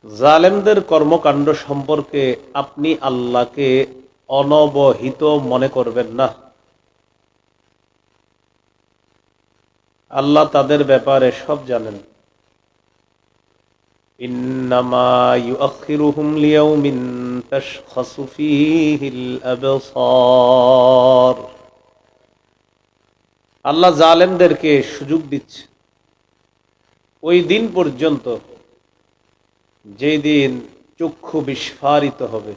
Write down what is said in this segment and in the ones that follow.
জালেমদের কর্মকাণ্ড সম্পর্কে আপনি আল্লাহকে অনবহিত মনে করবেন না। আল্লাহ তাদের ব্যাপারে সব জানেন। ইন্নামা ইউআখিরুহুম লিয়াউমিন তাশখাসু ফীহিল আবসার। আল্লাহ জালেমদেরকে সুযোগ দিচ্ছে ওই দিন পর্যন্ত যেই দিন চক্ষু বিস্ফারিত হবে।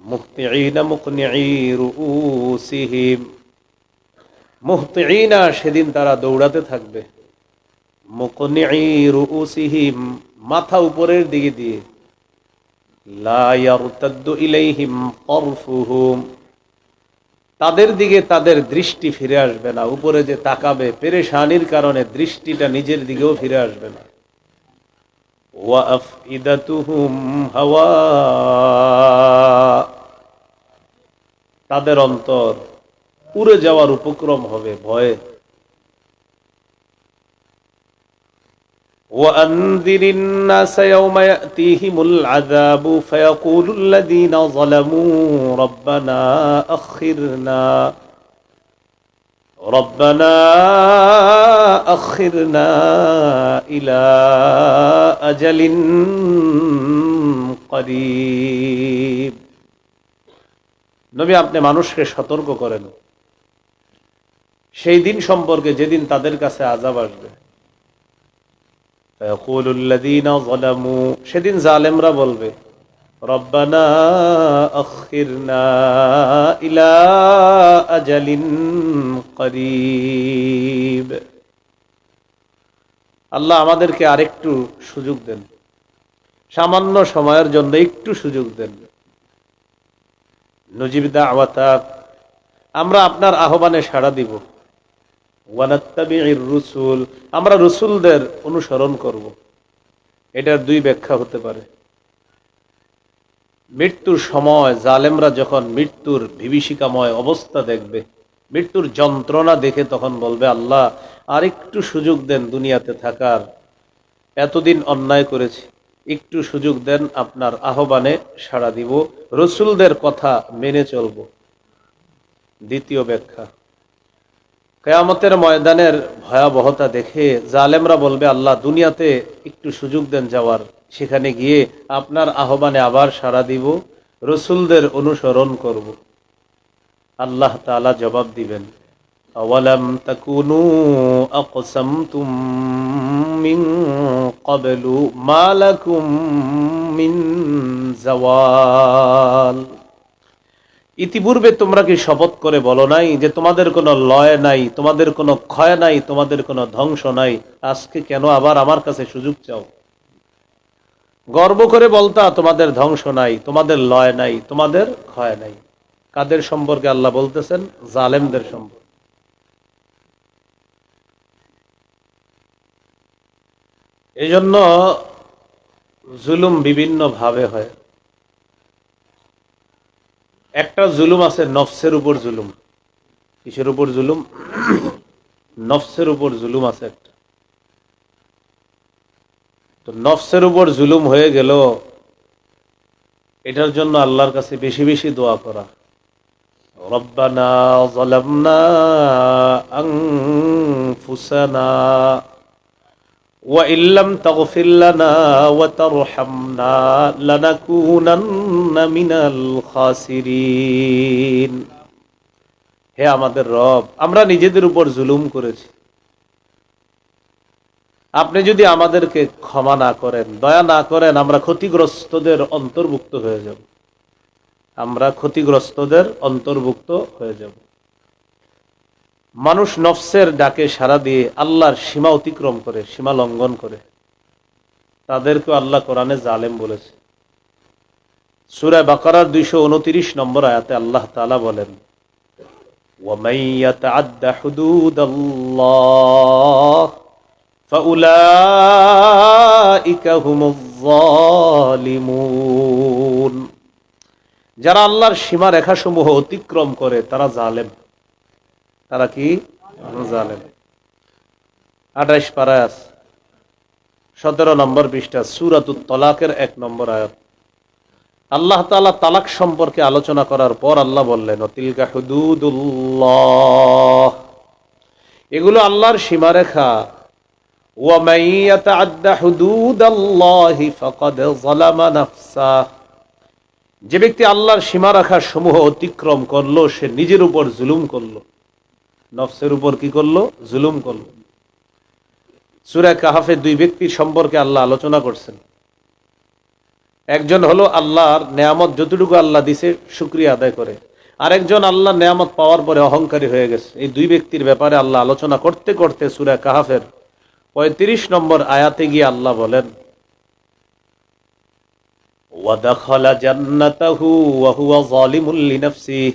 মুহতিঈনা মুকনিঈ রুউসিহিম, মুহতিঈনা সেদিন তারা দৌড়াতে থাকবে। মুকনিঈ রুউসিহিম, মাথা উপরের দিকে দিয়ে। লা ইয়ারতাদ্দু ইলাইহিম তারফুহুম, তাদের দিকে তাদের দৃষ্টি ফিরে আসবে না। উপরে যে তাকাবে পেরেশানির কারণে দৃষ্টিটা নিজের দিকেও ফিরে আসবে না। ওয়া আফইদাতুহুম হাওয়া, তাদের অন্তর উড়ে যাওয়ার উপক্রম হবে ভয়ে। وأنذر الناس يوم يأتيهم العذاب فيقول الذين ظلموا ربنا أخرنا إلى أجل قريب। নবী, আপনি মানুষকে সতর্ক করেন সেই দিন সম্পর্কে যেদিন তাদের কাছে আযাব আসবে। সেদিন জালেমরা বলবে, রব্বানা আখিরনা ইলা আজালিন করিব, আল্লাহ আমাদেরকে আরেকটু সুযোগ দেন, সামান্য সময়ের জন্য একটু সুযোগ দেন। নুজিব দাওয়াতাক, আমরা আপনার আহ্বানে সাড়া দিব। ওয়ানাত্তাবিউর রুসুল, আমরা রসুলদের অনুসরণ করব। এটার দুই ব্যাখ্যা হতে পারে। মৃত্যুর সময় জালেমরা যখন মৃত্যুর বিভীষিকাময় অবস্থা দেখবে, মৃত্যুর যন্ত্রণা দেখে তখন বলবে, আল্লাহ আরেকটু সুযোগ দেন দুনিয়াতে থাকার, এতদিন অন্যায় করেছি, একটু সুযোগ দেন, আপনার আহ্বানে সাড়া দিব, রসুলদের কথা মেনে চলব। দ্বিতীয় ব্যাখ্যা, কিয়ামতের ময়দানের ভয়াবহতা দেখে জালেমরা বলবে, আল্লাহ দুনিয়াতে একটু সুযোগ দেন যাওয়ার, সেখানে গিয়ে আপনার আহ্বানে আবার সাড়া দিব, রসুলদের অনুসরণ করব। আল্লাহ তাআলা জবাব দিবেন, আওয়ালাম তাকুনু আকসামতুম মিন ক্বাবলু মা লাকুম মিন যাওয়াল। ইতিপূর্বে তোমরা কি শপথ করে বলো নাই যে তোমাদের কোনো লয় নাই, তোমাদের কোনো ক্ষয় নাই, তোমাদের কোনো ধ্বংস নাই, আজকে কেন আবার আমার কাছে সুযোগ চাও? গর্ব করে বলতা তোমাদের ধ্বংস নাই, তোমাদের লয় নাই, তোমাদের ক্ষয় নাই। কাদের সম্পর্কে আল্লাহ বলতেছেন? জালেমদের সম্পর্কে। এই জন্য জুলুম বিভিন্ন ভাবে হয়। একটা জুলুম আছে নফসের উপর জুলুম। কিসের উপর জুলুম? নফসের উপর জুলুম আছে একটা। তো নফসের উপর জুলুম হয়ে গেল, এটার জন্য আল্লাহর কাছে বেশি বেশি দোয়া করা। রব্বানা যালামনা আনফুসানা ওয়া ইল্লাম তাগফির লানা ওয়া তারহামনা লানাকুনান্না মিনাল খাসিরিন। হে আমাদের রব, আমরা নিজেদের উপর জুলুম করেছি, আপনি যদি আমাদেরকে ক্ষমা না করেন, দয়া না করেন, আমরা ক্ষতিগ্রস্তদের অন্তর্ভুক্ত হয়ে যাব। আমরা ক্ষতিগ্রস্তদের অন্তর্ভুক্ত হয়ে যাব। মানুষ নফসের ডাকে সাড়া দিয়ে আল্লাহর সীমা অতিক্রম করে, সীমা লঙ্ঘন করে, তাদেরকে আল্লাহ কোরআনে জালেম বলেছে। সূরা বাকারার 229 নম্বর আয়াতে আল্লাহ তাআলা বলেন, وَمَن يَتَعَدَّ حُدُودَ اللَّهِ فَأُولَئِكَ هُمُ الظَّالِمُونَ। যারা আল্লাহর সীমা রেখাসমূহ অতিক্রম করে তারা জালেম। তারা কি? জালেম। 28 পারায় আছে, 17 নম্বর পৃষ্ঠা, সূরাতুত তলাকের 1 নম্বর আয়াত। আল্লাহ তাআলা তালাক সম্পর্কে আলোচনা করার পর আল্লাহ বললেন, তিলকা হুদুদুল্লাহ, এগুলো আল্লাহর সীমারেখা। ওয়া মান ইয়াতাআদ্দা হুদুদাল্লাহি ফাকাদ যালামা নাফসাহ, যে ব্যক্তি আল্লাহর সীমারেখা সমূহ অতিক্রম করলো সে নিজের উপর জুলুম করলো, নফসের উপর কি করলো? জুলুম করলো। সূরা কাহাফে 2 ব্যক্তির সম্পর্কে আল্লাহ আলোচনা করছেন। একজন হলো আল্লাহর নেয়ামত যতটুকু আল্লাহ দিছে শুকরিয়া আদায় করে, আরেকজন আল্লাহ নেয়ামত পাওয়ার পরে অহংকারী হয়ে গেছে। এই 2 ব্যক্তির ব্যাপারে আল্লাহ আলোচনা করতে করতে সূরা কাহাফের 35 নম্বর আয়াতে গিয়ে আল্লাহ বলেন, ওয়াদাখালা জান্নাতাহু ওয়া হুয়া যালিমুল লিনাফসিহি,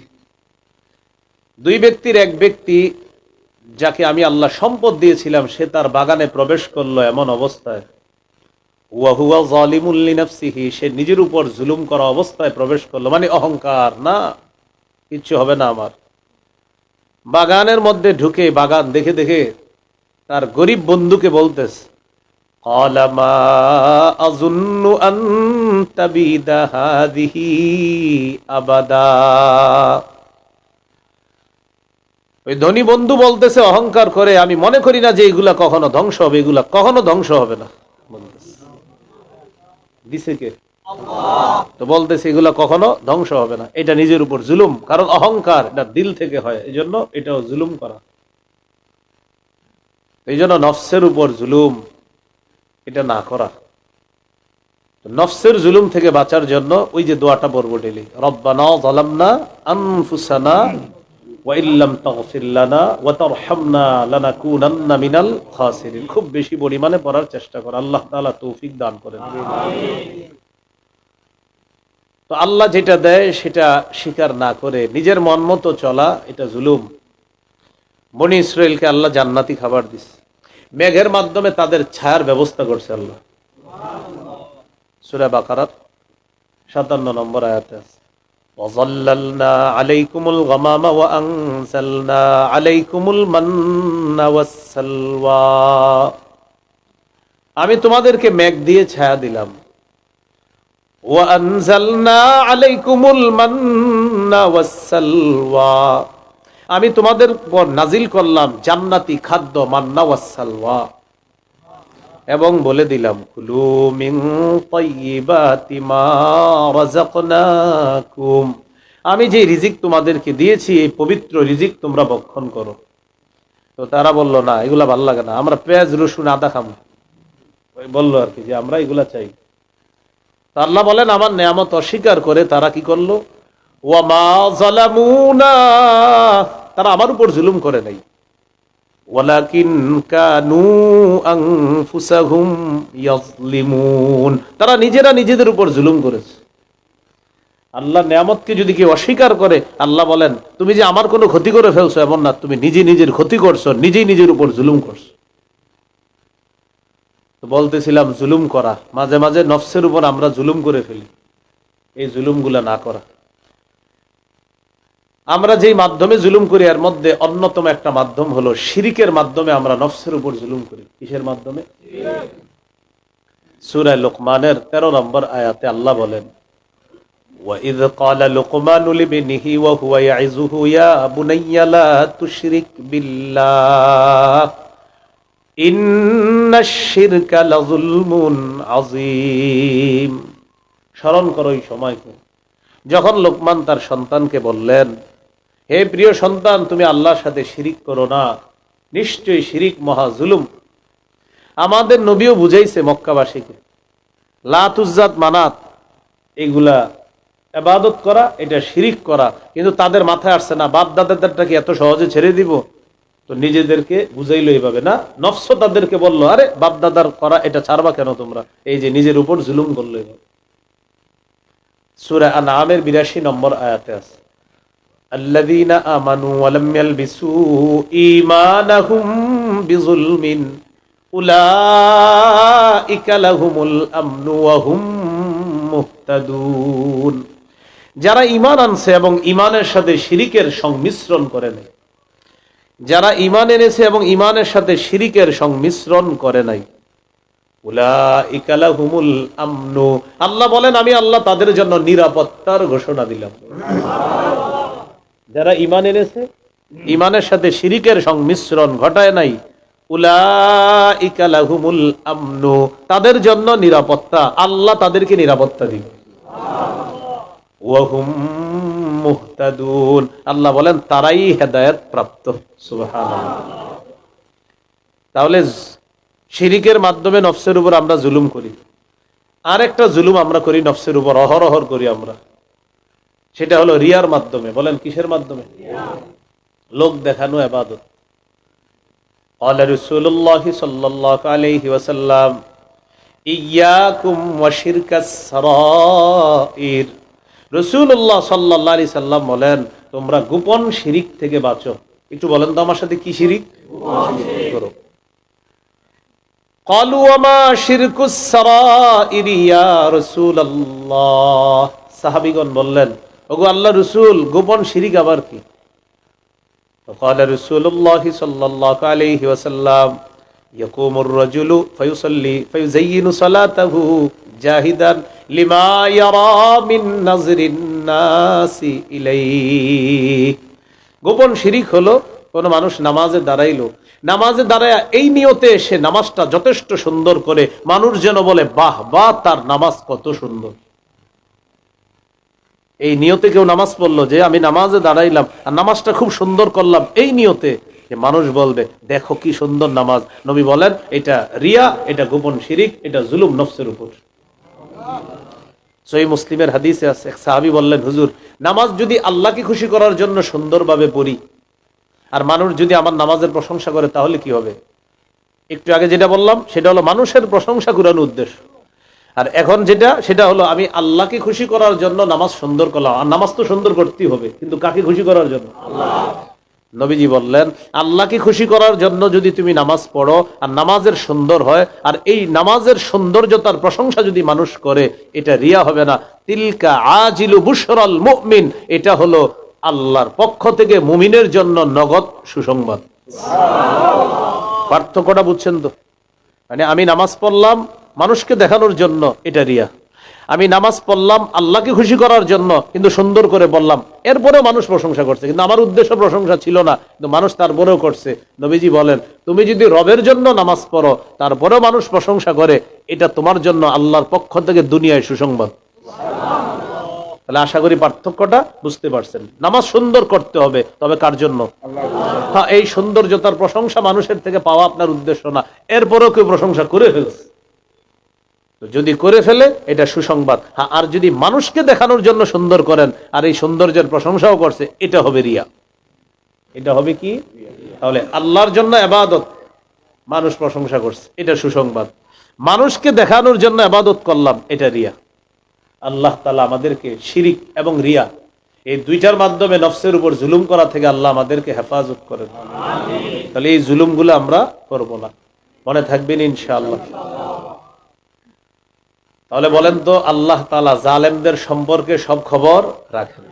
2 ব্যক্তির এক ব্যক্তি যাকে আমি আল্লাহ সম্পদ দিয়েছিলাম সে তার বাগানে প্রবেশ করলো এমন অবস্থায়, ওয়া হুয়া যালিমুল লিনাফসিহি, সে নিজের উপর জুলুম করা অবস্থায় প্রবেশ করলো, মানে অহংকার, না কিচ্ছু হবে না আমার। বাগানের মধ্যে ঢুকে বাগান দেখে দেখে তার গরিব বন্ধুকে বলতেছে, ক্বালা মা আযুন্নু আন তাবিদা হাযিহি আবাদা, ওই ধনী বন্ধু বলতেছে অহংকার করে, আমি মনে করি না যে এগুলা কখনো ধ্বংস হবে, এগুলা কখনো ধ্বংস হবে না। দিছে কে? আল্লাহ। তো বলতেছে এগুলা কখনো ধ্বংস হবে না। এটা নিজের উপর জুলুম, কারণ অহংকার এটা দিল থেকে হয়, এই জন্য এটাও জুলুম করা। এই জন্য নফসের উপর জুলুম এটা না করা। নফসের জুলুম থেকে বাঁচার জন্য ওই যে দোয়াটা পড়ব ডেলি, রব্বানা যালামনা আনফুসানা ওয়া ইল্লাম তাগফির লানা ওয়া তারহামনা লানাকুনান্না মিনাল খাসিরিন। খুব বেশি পরিমাণে পড়ার চেষ্টা কর, আল্লাহ তাআলা তৌফিক দান করেন। তো আল্লাহ যেটা দেয় সেটা স্বীকার না করে নিজের মন মতো চলা এটা জুলুম। বনি ইসরাইলকে আল্লাহ জান্নাতি খাবার দিচ্ছে, মেঘের মাধ্যমে তাদের ছায়ার ব্যবস্থা করছে আল্লাহ। সূরা বাকারার 57 নম্বর আয়াতে আছে, ওয়াযাল্লালনা আলাইকুমুল গামামা ওয়া আনজালনা আলাইকুমুল মান্না ওয়াসসালওয়া, আমি তোমাদেরকে মেঘ দিয়ে ছায়া দিলাম। ওয়া আনজালনা আলাইকুমুল মান্না ওয়াসসালওয়া, আমি তোমাদের উপর নাজিল করলাম জান্নাতি খাদ্য মান্না ওয়াসসালওয়া, এবং বলে দিলাম কুলু মিন তাইয়্যিবাতি মা রাযাকনাকুম, আমি যে রিজিক তোমাদেরকে দিয়েছি এই পবিত্র রিজিক তোমরা ভক্ষণ করো। তো তারা বলল না এগুলা ভালো লাগে না, আমরা পেঁয়াজ রসুন আদা খাবো, ওই বললো আর কি যে আমরা এগুলা চাই। তা আল্লাহ বলেন আমার নেয়ামত অস্বীকার করে তারা কি করলো, ওয়া মা যালামুনা, তারা আমার উপর জুলুম করে নাই, ওয়ালাকিন কানু আনফুসাহুম ইয়াজলিমুন, তারা নিজেরা নিজেদের উপর জুলুম করেছে। আল্লাহ নেয়ামতকে যদি কেউ অস্বীকার করে, আল্লাহ বলেন তুমি যে আমার কোনো ক্ষতি করে ফেলছো এমন না, তুমি নিজে নিজের ক্ষতি করছো, নিজেই নিজের উপর জুলুম করছো। তো বলতেছিলাম জুলুম করা, মাঝে মাঝে নফসের উপর আমরা জুলুম করে ফেলি, এই জুলুমগুলা না করা। আমরা যেই মাধ্যমে জুলুম করি এর মধ্যে অন্যতম একটা মাধ্যম হলো শিরিকের মাধ্যমে আমরা নফসের উপর জুলুম করি। কিসের মাধ্যমে? সূরা লুকমানের 13 নম্বর আয়াতে আল্লাহ বলেন, وَإِذْ قَالَ لُقْمَانُ لِابْنِهِ وَهُوَ يَعِظُهُ يَا بُنَيَّ لَا تُشْرِكْ بِاللَّهِ إِنَّ الشِّرْكَ لَظُلْمٌ عَظِيمٌ। স্মরণ করো এই সময়কে যখন লোকমান তার সন্তানকে বললেন, হে প্রিয় সন্তান তুমি আল্লাহর সাথে শিরিক করো না, নিশ্চয়ই শিরিক মহা জুলুম। আমাদের নবীও বুঝাইছে মক্কাবাসীকে, লাত উজ্জাত মানাত এগুলা ইবাদত করা এটা শিরিক করা, কিন্তু তাদের মাথায় আসছে না বাপ দাদাদেরটাকে এত সহজে ছেড়ে দিব। তো নিজেদেরকে বুঝাইলো এইভাবে না, নফস তাদেরকে বললো আরে বাপ দাদার করা এটা ছাড়বা কেন তোমরা, এই যে নিজের উপর জুলুম করলো। এভাবে সূরা আনআমের 82 নম্বর আয়াতে আছে, আল্লাযীনা আমানু ওয়া লাম ইয়ালবিসু ঈমানাহুম বিযুলমিন উলাইকা লাহুমুল আমনু ওয়া হুম মুহতাদুন। যারা ঈমান আনছে এবং ঈমানের সাথে শিরিকের সংমিশ্রণ করে নাই, যারা ঈমান এনেছে এবং ঈমানের সাথে শিরিকের সংমিশ্রণ করে নাই, উলাইকা লাহুমুল আমনু, আল্লাহ বলেন আমি আল্লাহ তাদের জন্য নিরাপত্তার ঘোষণা দিলাম। যারা ঈমান এনেছে, ঈমানের সাথে শিরিকের সংমিশ্রণ ঘটায় নাই, উলাইকা লাহুমুল আমনু, তাদের জন্য নিরাপত্তা, আল্লাহ তাদেরকে নিরাপত্তা দিবে। ওয়া হুম মুহতাদুন, আল্লাহ বলেন তারাই হেদায়েত প্রাপ্ত। সুবহানাল্লাহ। তাহলে শিরিকের মাধ্যমে নফসের উপর আমরা জুলুম করি, আর একটা জুলুম আমরা করি নফসের উপর, অহরহর করি আমরা, সেটা হলো রিয়ার মাধ্যমে। বলেন কিসের মাধ্যমে? লোক দেখানো ইবাদত। ক্বালা রাসূলুল্লাহ সাল্লাল্লাহু আলাইহি ওয়াসাল্লাম ইয়াকুম ওয়া শিরকাস সারাইর, রাসূলুল্লাহ সাল্লাল্লাহু আলাইহি সাল্লাম বলেন তোমরা গোপন শিরিক থেকে বাঁচো। একটু বলেন তো আমার সাথে, কি শিরিক করো? ক্বালু ওয়া মা শিরকুস সারাইর ইয়া রাসূলুল্লাহ, সাহাবীগণ বললেন ওগো আল্লাহর রাসূল, গোপন শিরিক আবার কি? فقال رسول الله صلى الله عليه وسلم يقوم الرجل فيصلي فيزين صلاته جاهدا لما يرى من نظر الناس إليه। গোপন শিরিক হলো কোন মানুষ নামাজে দাঁড়াইলো, নামাজে দাঁড়ায় এই নিয়তে সে নামাজটা যথেষ্ট সুন্দর করে, মানুষ যেন বলে বাহ বাহ তার নামাজ কত সুন্দর। এই নিয়তে কেউ নামাজ পড়লো যে আমি নামাজে দাঁড়াইলাম আর নামাজটা খুব সুন্দর করলাম, এই নিয়তে যে মানুষ বলবে দেখো কি সুন্দর নামাজ। নবী বলেন এটা রিয়া, এটা গোপন শিরিক, এটা জুলুম নফসের উপর। সহিহ মুসলিমের হাদিসে আছে, এক সাহাবী বললেন হুজুর, নামাজ যদি আল্লাহকে খুশি করার জন্য সুন্দরভাবে পড়ি আর মানুষ যদি আমার নামাজের প্রশংসা করে তাহলে কি হবে? একটু আগে যেটা বললাম সেটা হলো মানুষের প্রশংসা করার উদ্দেশ্য, আর এখন যেটা সেটা হলো আমি আল্লাহকে খুশি করার জন্য নামাজ সুন্দর করলাম। আর নামাজ তো সুন্দর করতেই হবে, কিন্তু কাকে খুশি করার জন্য? আল্লাহ। নবীজি বললেন আল্লাহকে খুশি করার জন্য যদি তুমি নামাজ পড়ো আর নামাজের সুন্দর হয়, আর এই নামাজের সৌন্দর্যতার প্রশংসা যদি মানুষ করে, এটা রিয়া হবে না। তিলকা আজিলু বুশরাল মুমিন, এটা হলো আল্লাহর পক্ষ থেকে মুমিনের জন্য নগদ সুসংবাদ। পার্থক্যটা বুঝছেন তো? মানে আমি নামাজ পড়লাম মানুষকে দেখানোর জন্য, এটা রিয়া। আমি নামাজ পড়লাম আল্লাহকে খুশি করার জন্য, কিন্তু সুন্দর করে বললাম, এরপরেও মানুষ প্রশংসা করছে, কিন্তু আমার উদ্দেশ্য প্রশংসা ছিল না, কিন্তু মানুষ তারপরেও করছে। নবীজি বলেন তুমি যদি রবের জন্য নামাজ পড়ো তারপরেও মানুষ প্রশংসা করে, এটা তোমার জন্য আল্লাহর পক্ষ থেকে দুনিয়ায় সুসংবাদ। তাহলে আশা করি পার্থক্যটা বুঝতে পারছেন। নামাজ সুন্দর করতে হবে, তবে কার জন্য? হ্যাঁ, এই সৌন্দর্যতার প্রশংসা মানুষের থেকে পাওয়া আপনার উদ্দেশ্য না, এরপরেও কেউ প্রশংসা করে ফেলছে, যদি করে ফেলে এটা সুসংবাদ। হ্যাঁ, আর যদি মানুষকে দেখানোর জন্য সুন্দর করেন আর এই সৌন্দর্যের প্রশংসাও করছে, এটা হবে রিয়া। এটা হবে কি? তাহলে আল্লাহর জন্য ইবাদত, মানুষ প্রশংসা করছে, এটা সুসংবাদ। মানুষকে দেখানোর জন্য ইবাদত করলাম, এটা রিয়া। আল্লাহ তাআলা আমাদেরকে শিরিক এবং রিয়া এই দুইটার মাধ্যমে নফসের উপর জুলুম করা থেকে আল্লাহ আমাদেরকে হেফাজত করেন। তাহলে এই জুলুমগুলো আমরা করব না, মনে থাকবেন ইনশাআল্লাহ। তাহলে বলেন তো আল্লাহ তাআলা জালেমদের সম্পর্কে সব খবর রাখেন।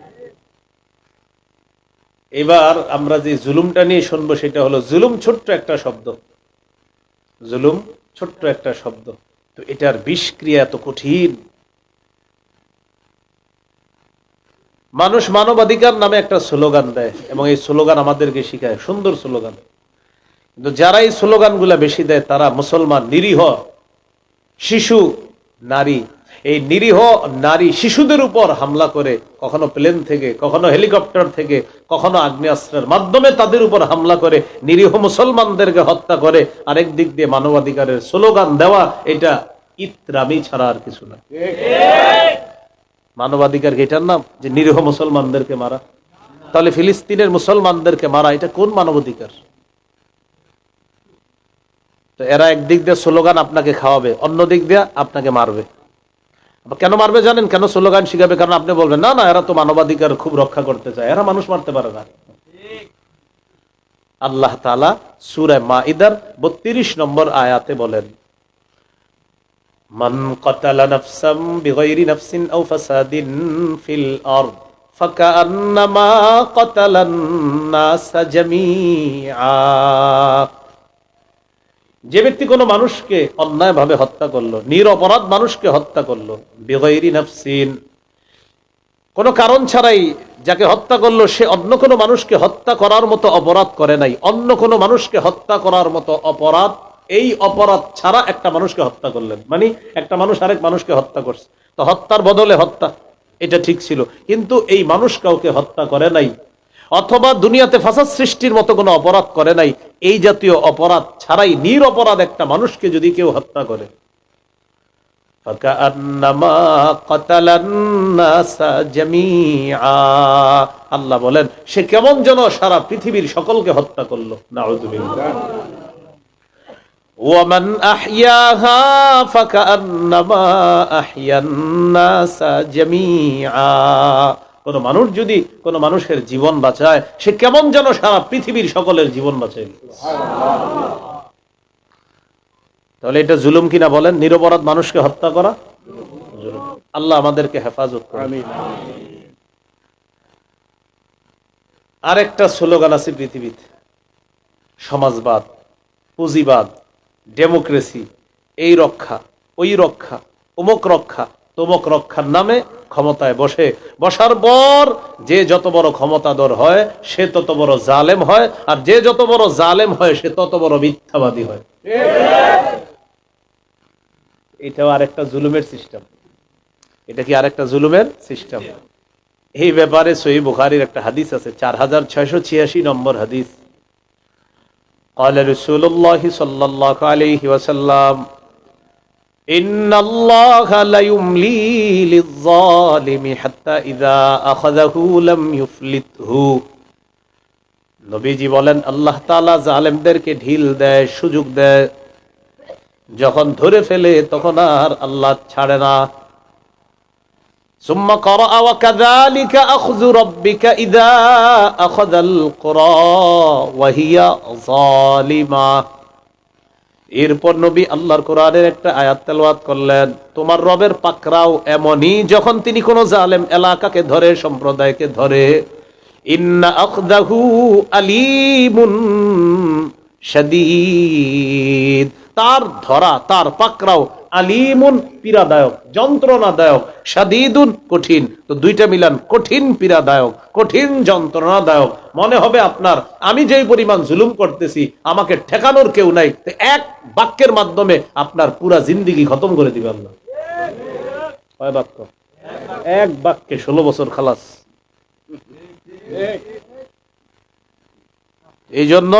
এবার আমরা যে জুলুমটা নিয়ে শুনবো সেটা হলো জুলুম ছোট্ট একটা শব্দ, জুলুম ছোট্ট একটা শব্দ, তো এটার বিষক্রিয়া এত কঠিন। মানুষ মানবাধিকার নামে একটা স্লোগান দেয় এবং এই স্লোগান আমাদেরকে শিখায়, সুন্দর স্লোগান, কিন্তু যারা এই স্লোগানগুলা বেশি দেয় তারা মুসলমান নিরীহ শিশু নারী, এই নিরীহ নারী শিশুদের উপর হামলা করে, কখনো প্লেন থেকে, কখনো হেলিকপ্টার থেকে, কখনো আগ্নেয়াস্ত্রের মাধ্যমে তাদের উপর হামলা করে নিরীহ মুসলমানদেরকে হত্যা করে। আরেক দিক দিয়ে মানবাধিকারের স্লোগান দেওয়া, এটা ইতরামি ছাড়া আর কিছু না। মানবাধিকার এটার নাম যে নিরীহ মুসলমানদেরকে মারা? তাহলে ফিলিস্তিনের মুসলমানদেরকে মারা এটা কোন মানবাধিকার? তো এরা একদিক দিয়ে স্লোগান আপনাকে খাওয়াবে, অন্য দিক দিয়ে আপনাকে মারবে। কেন মারবে জানেন? কেন স্লোগান শিখাবে? কারণ আপনি বলবেন না না এরা তো মানবাধিকার খুব রক্ষা করতে চায়, এরা মানুষ মারতে পারে না। আল্লাহ তাআলা সূরা মাইদার ৩২ নম্বর আয়াতে বলেন, মান কাতালা নাফসাম বিগাইরি নাফসিন আও ফাসাদিন ফিল আরদ ফাকান্নামা কাতালান নাস জামিআ যে ব্যক্তি কোনো মানুষকে অন্যায়ভাবে হত্যা করলো, নিরপরাধ মানুষকে হত্যা করলো, বিগাইরি নাফসিন, কোনো কারণ ছাড়াই যাকে হত্যা করলো সে অন্য কোনো মানুষকে হত্যা করার মতো অপরাধ করে নাই, অন্য কোনো মানুষকে হত্যা করার মতো অপরাধ, এই অপরাধ ছাড়া একটা মানুষকে হত্যা করলেন, মানে একটা মানুষ আরেক মানুষকে হত্যা করছে, তো হত্যার বদলে হত্যা, এটা ঠিক ছিল, কিন্তু এই মানুষ কাউকে হত্যা করে নাই, অথবা দুনিয়াতে ফাসাদ সৃষ্টির মতো কোনো অপরাধ করে নাই, এই জাতীয় অপরাধ ছাড়াই নিরপরাধ একটা মানুষকে যদি কেউ হত্যা করে, আল্লাহ বলেন সে কেমন যেন সারা পৃথিবীর সকলকে হত্যা করলো। নাউযুবিল্লাহ। ওয়ামান আহইয়াহা ফাকান্নামা আহইয়ান নাসা জামিআ, কোন মানুষ যদি কোন মানুষের জীবন বাঁচায় সে কেমন যেন সারা পৃথিবীর সকলের জীবন বাঁচায়। তাহলে এটা জুলুম কিনা বলেন, নিরপরাধ মানুষকে হত্যা করা? আল্লাহ আমাদেরকে হেফাজত করুন। আরেকটা স্লোগান আছে পৃথিবীতে, সমাজবাদ, পুঁজিবাদ, ডেমোক্রেসি, এই রক্ষা ওই রক্ষা, অমুক রক্ষা তমুক রক্ষার নামে ক্ষমতায় বসার পর যে যত বড় ক্ষমতাধর হয় সে তত বড় জালেম হয়, আর যে যত বড় জালেম হয় সে তত বড় মিথ্যাবাদী হয়। এটাও আরেকটা জুলুমের সিস্টেম। এটা কি আরেকটা জুলুমের সিস্টেম? এই ব্যাপারে সহিহ বুখারীর একটা হাদিস আছে, 4686 নম্বর হাদিস। قال رسول الله صلى الله عليه وسلم إن الله لا يملي للظالم حتى إذا أخذه لم يفلته। নবীজি বলেন আল্লাহ তাআলা জালেমদেরকে ঢিল দেয়, সুযোগ দেয়, যখন ধরে ফেলে তখন আর আল্লাহ ছাড়ে না। ثم قرأ وكذلك أخذ ربك إذا أخذ القرى وهي ظالمة। এরপর নবী আল্লাহর কোরআনের একটা আয়াত তেলাওয়াত করলেন, তোমার রবের পাকড়াও এমনই যখন তিনি কোন জালেম এলাকাকে ধরে, সম্প্রদায়কে ধরে, ইন্না আখদাহু আলিমুন শাদীদ, তার ধরা, তার পাকড়াও আলিমুন পীড়াদায়ক, যন্ত্রণাদায়ক, শাদীদুন কঠিন, তো দুইটা মিলান, কঠিন পীড়াদায়ক, কঠিন যন্ত্রণাদায়ক। মনে হবে আপনার আমি যেই পরিমাণ জুলুম করতেছি আমাকে ঠেকানোর কেউ নাই, তো এক বাক্যের মাধ্যমে আপনার পুরা জিন্দেগি খতম করে দিবে আল্লাহ। কয় বাক্য? এক বাক্যে 16 বছর খালাস। এই জন্য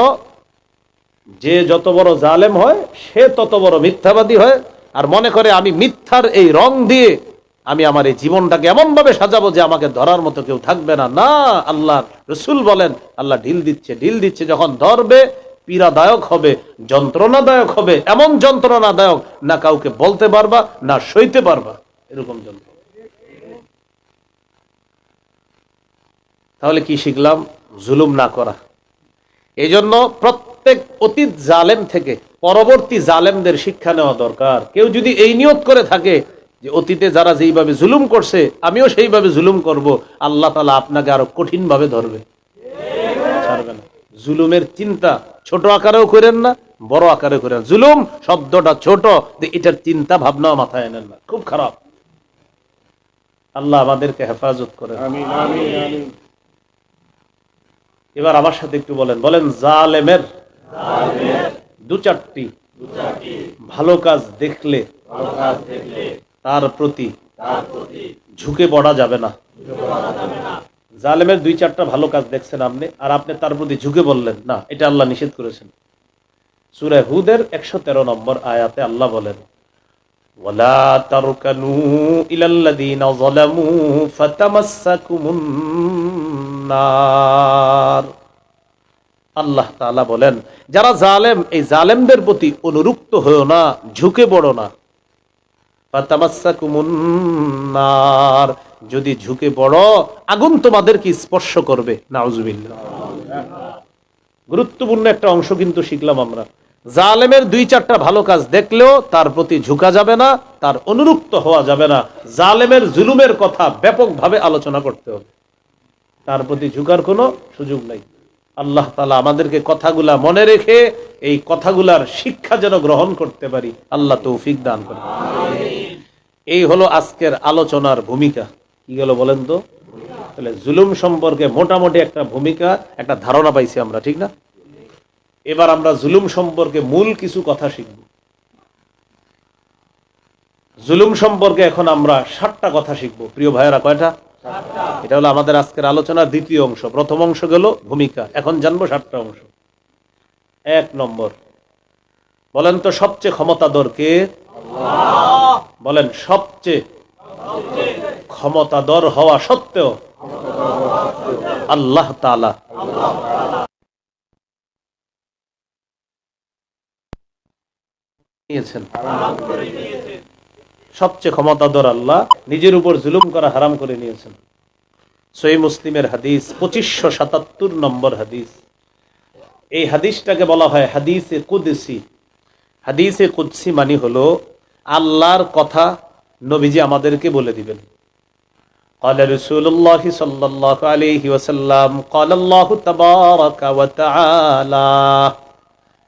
যে যত বড় জালেম হয় সে তত বড় মিথ্যাবাদী হয়, আর মনে করে আমি মিথ্যার এই রং দিয়ে আমি আমার এই জীবনটাকে এমন ভাবে সাজাবো যে আমাকে ধরার মতো কেউ থাকবে না। না, আল্লাহ রসুল বলেন আল্লাহ ঢিল দিচ্ছে, যখন ধরবে পীড়াদায়ক হবে, যন্ত্রণাদায়ক হবে, এমন যন্ত্রণাদায়ক না কাউকে বলতে পারবা না সইতে পারবা, এরকম যন্ত্রণা। তাহলে কি শিখলাম? জুলুম না করা। এই জন্য প্রত্যেক অতীত জালেম থেকে পরবর্তী জালেমদের শিক্ষা নেওয়া দরকার। কেউ যদি এই নিয়ত করে থাকে যে অতীতে যারা যেইভাবে জুলুম করছে আমিও সেইভাবে জুলুম করব, আল্লাহ তাআলা আপনাকে আরো কঠিন ভাবে ধরবে, ছাড়বে না। জুলুমের চিন্তা ছোট আকারেও করেন না, বড় আকারে করেন। জুলুম শব্দটা ছোট, এটার চিন্তা ভাবনা মাথায় এনেন না, খুব খারাপ। আল্লাহ আমাদেরকে হেফাজত করেন। আমিন আমিন আমিন। এবার আমার সাথে একটু বলেন জালেমের দু চারটি ভালো কাজ দেখলে তার প্রতি ঝুঁকে পড়া যাবে না। জালেমের 2-4টা ভালো কাজ দেখছেন আপনি, আর আপনি তার প্রতি ঝুঁকে বললেন না, এটা আল্লাহ নিষেধ করেছেন। সূরা হুদের 113 নম্বর আয়াতে আল্লাহ বলেন, ওয়ালা তারকানু ইলাল্লাযীনা যালামু ফাতামাসসাকুমুন নার। আল্লাহ তাআলা বলেন যারা জালেম, এই জালেমদের প্রতি অনুরক্ত হয়ো না, ঝুঁকে পড়ো না। ফাতামাসসাকুমুন নার, যদি ঝুঁকে পড়ো আগুন তোমাদেরকে স্পর্শ করবে। নাউযুবিল্লাহ। গুরুত্বপূর্ণ একটা অংশ কিন্তু শিখলাম আমরা। জালেমের 2-4টা ভালো কাজ দেখলেও তার প্রতি ঝুঁকা যাবে না, তার অনুরক্ত হওয়া যাবে না। জালেমের জুলুমের কথা ব্যাপকভাবে আলোচনা করতে হবে, তার প্রতি ঝুঁকার কোনো সুযোগ নাই। আল্লাহ তাআলা আমাদেরকে কথাগুলা মনে রেখে এই কথাগুলার শিক্ষা যেন গ্রহণ করতে পারি, আল্লাহ তৌফিক দান করেন। এই হলো আজকের আলোচনার ভূমিকা। কি গেল বলেন তো? তাহলে জুলুম সম্পর্কে মোটামুটি একটা ভূমিকা, একটা ধারণা পাইছি আমরা, ঠিক না? এবার আমরা জুলুম সম্পর্কে মূল কিছু কথা শিখব। জুলুম সম্পর্কে এখন আমরা 7টা কথা শিখব। প্রিয় ভাইয়েরা, কয়টা? এটা হলো আমাদের আজকের আলোচনার দ্বিতীয় অংশ। প্রথম অংশ গেল ভূমিকা, এখন জানবো 7টা অংশ। 1 নম্বর, বলেন তো সবচেয়ে ক্ষমতাধর কে? বলেন, সবচেয়ে ক্ষমতাধর হওয়া সত্ত্বেও আল্লাহ তাআলা। সবচেয়ে ক্ষমতাধর আল্লাহ নিজের উপর জুলুম করা হারাম করে নিয়েছেন। সহিহ মুসলিমের হাদিস, 2577 নম্বর হাদিস। এই হাদিসটাকে বলা হয় হাদিসে কুদসি। হাদিসে কুদসি মানে হলো আল্লাহর কথা নবীজি আমাদেরকে বলে দিবেন। قال رسول الله صلى الله عليه وسلم قال الله تبارك وتعالى।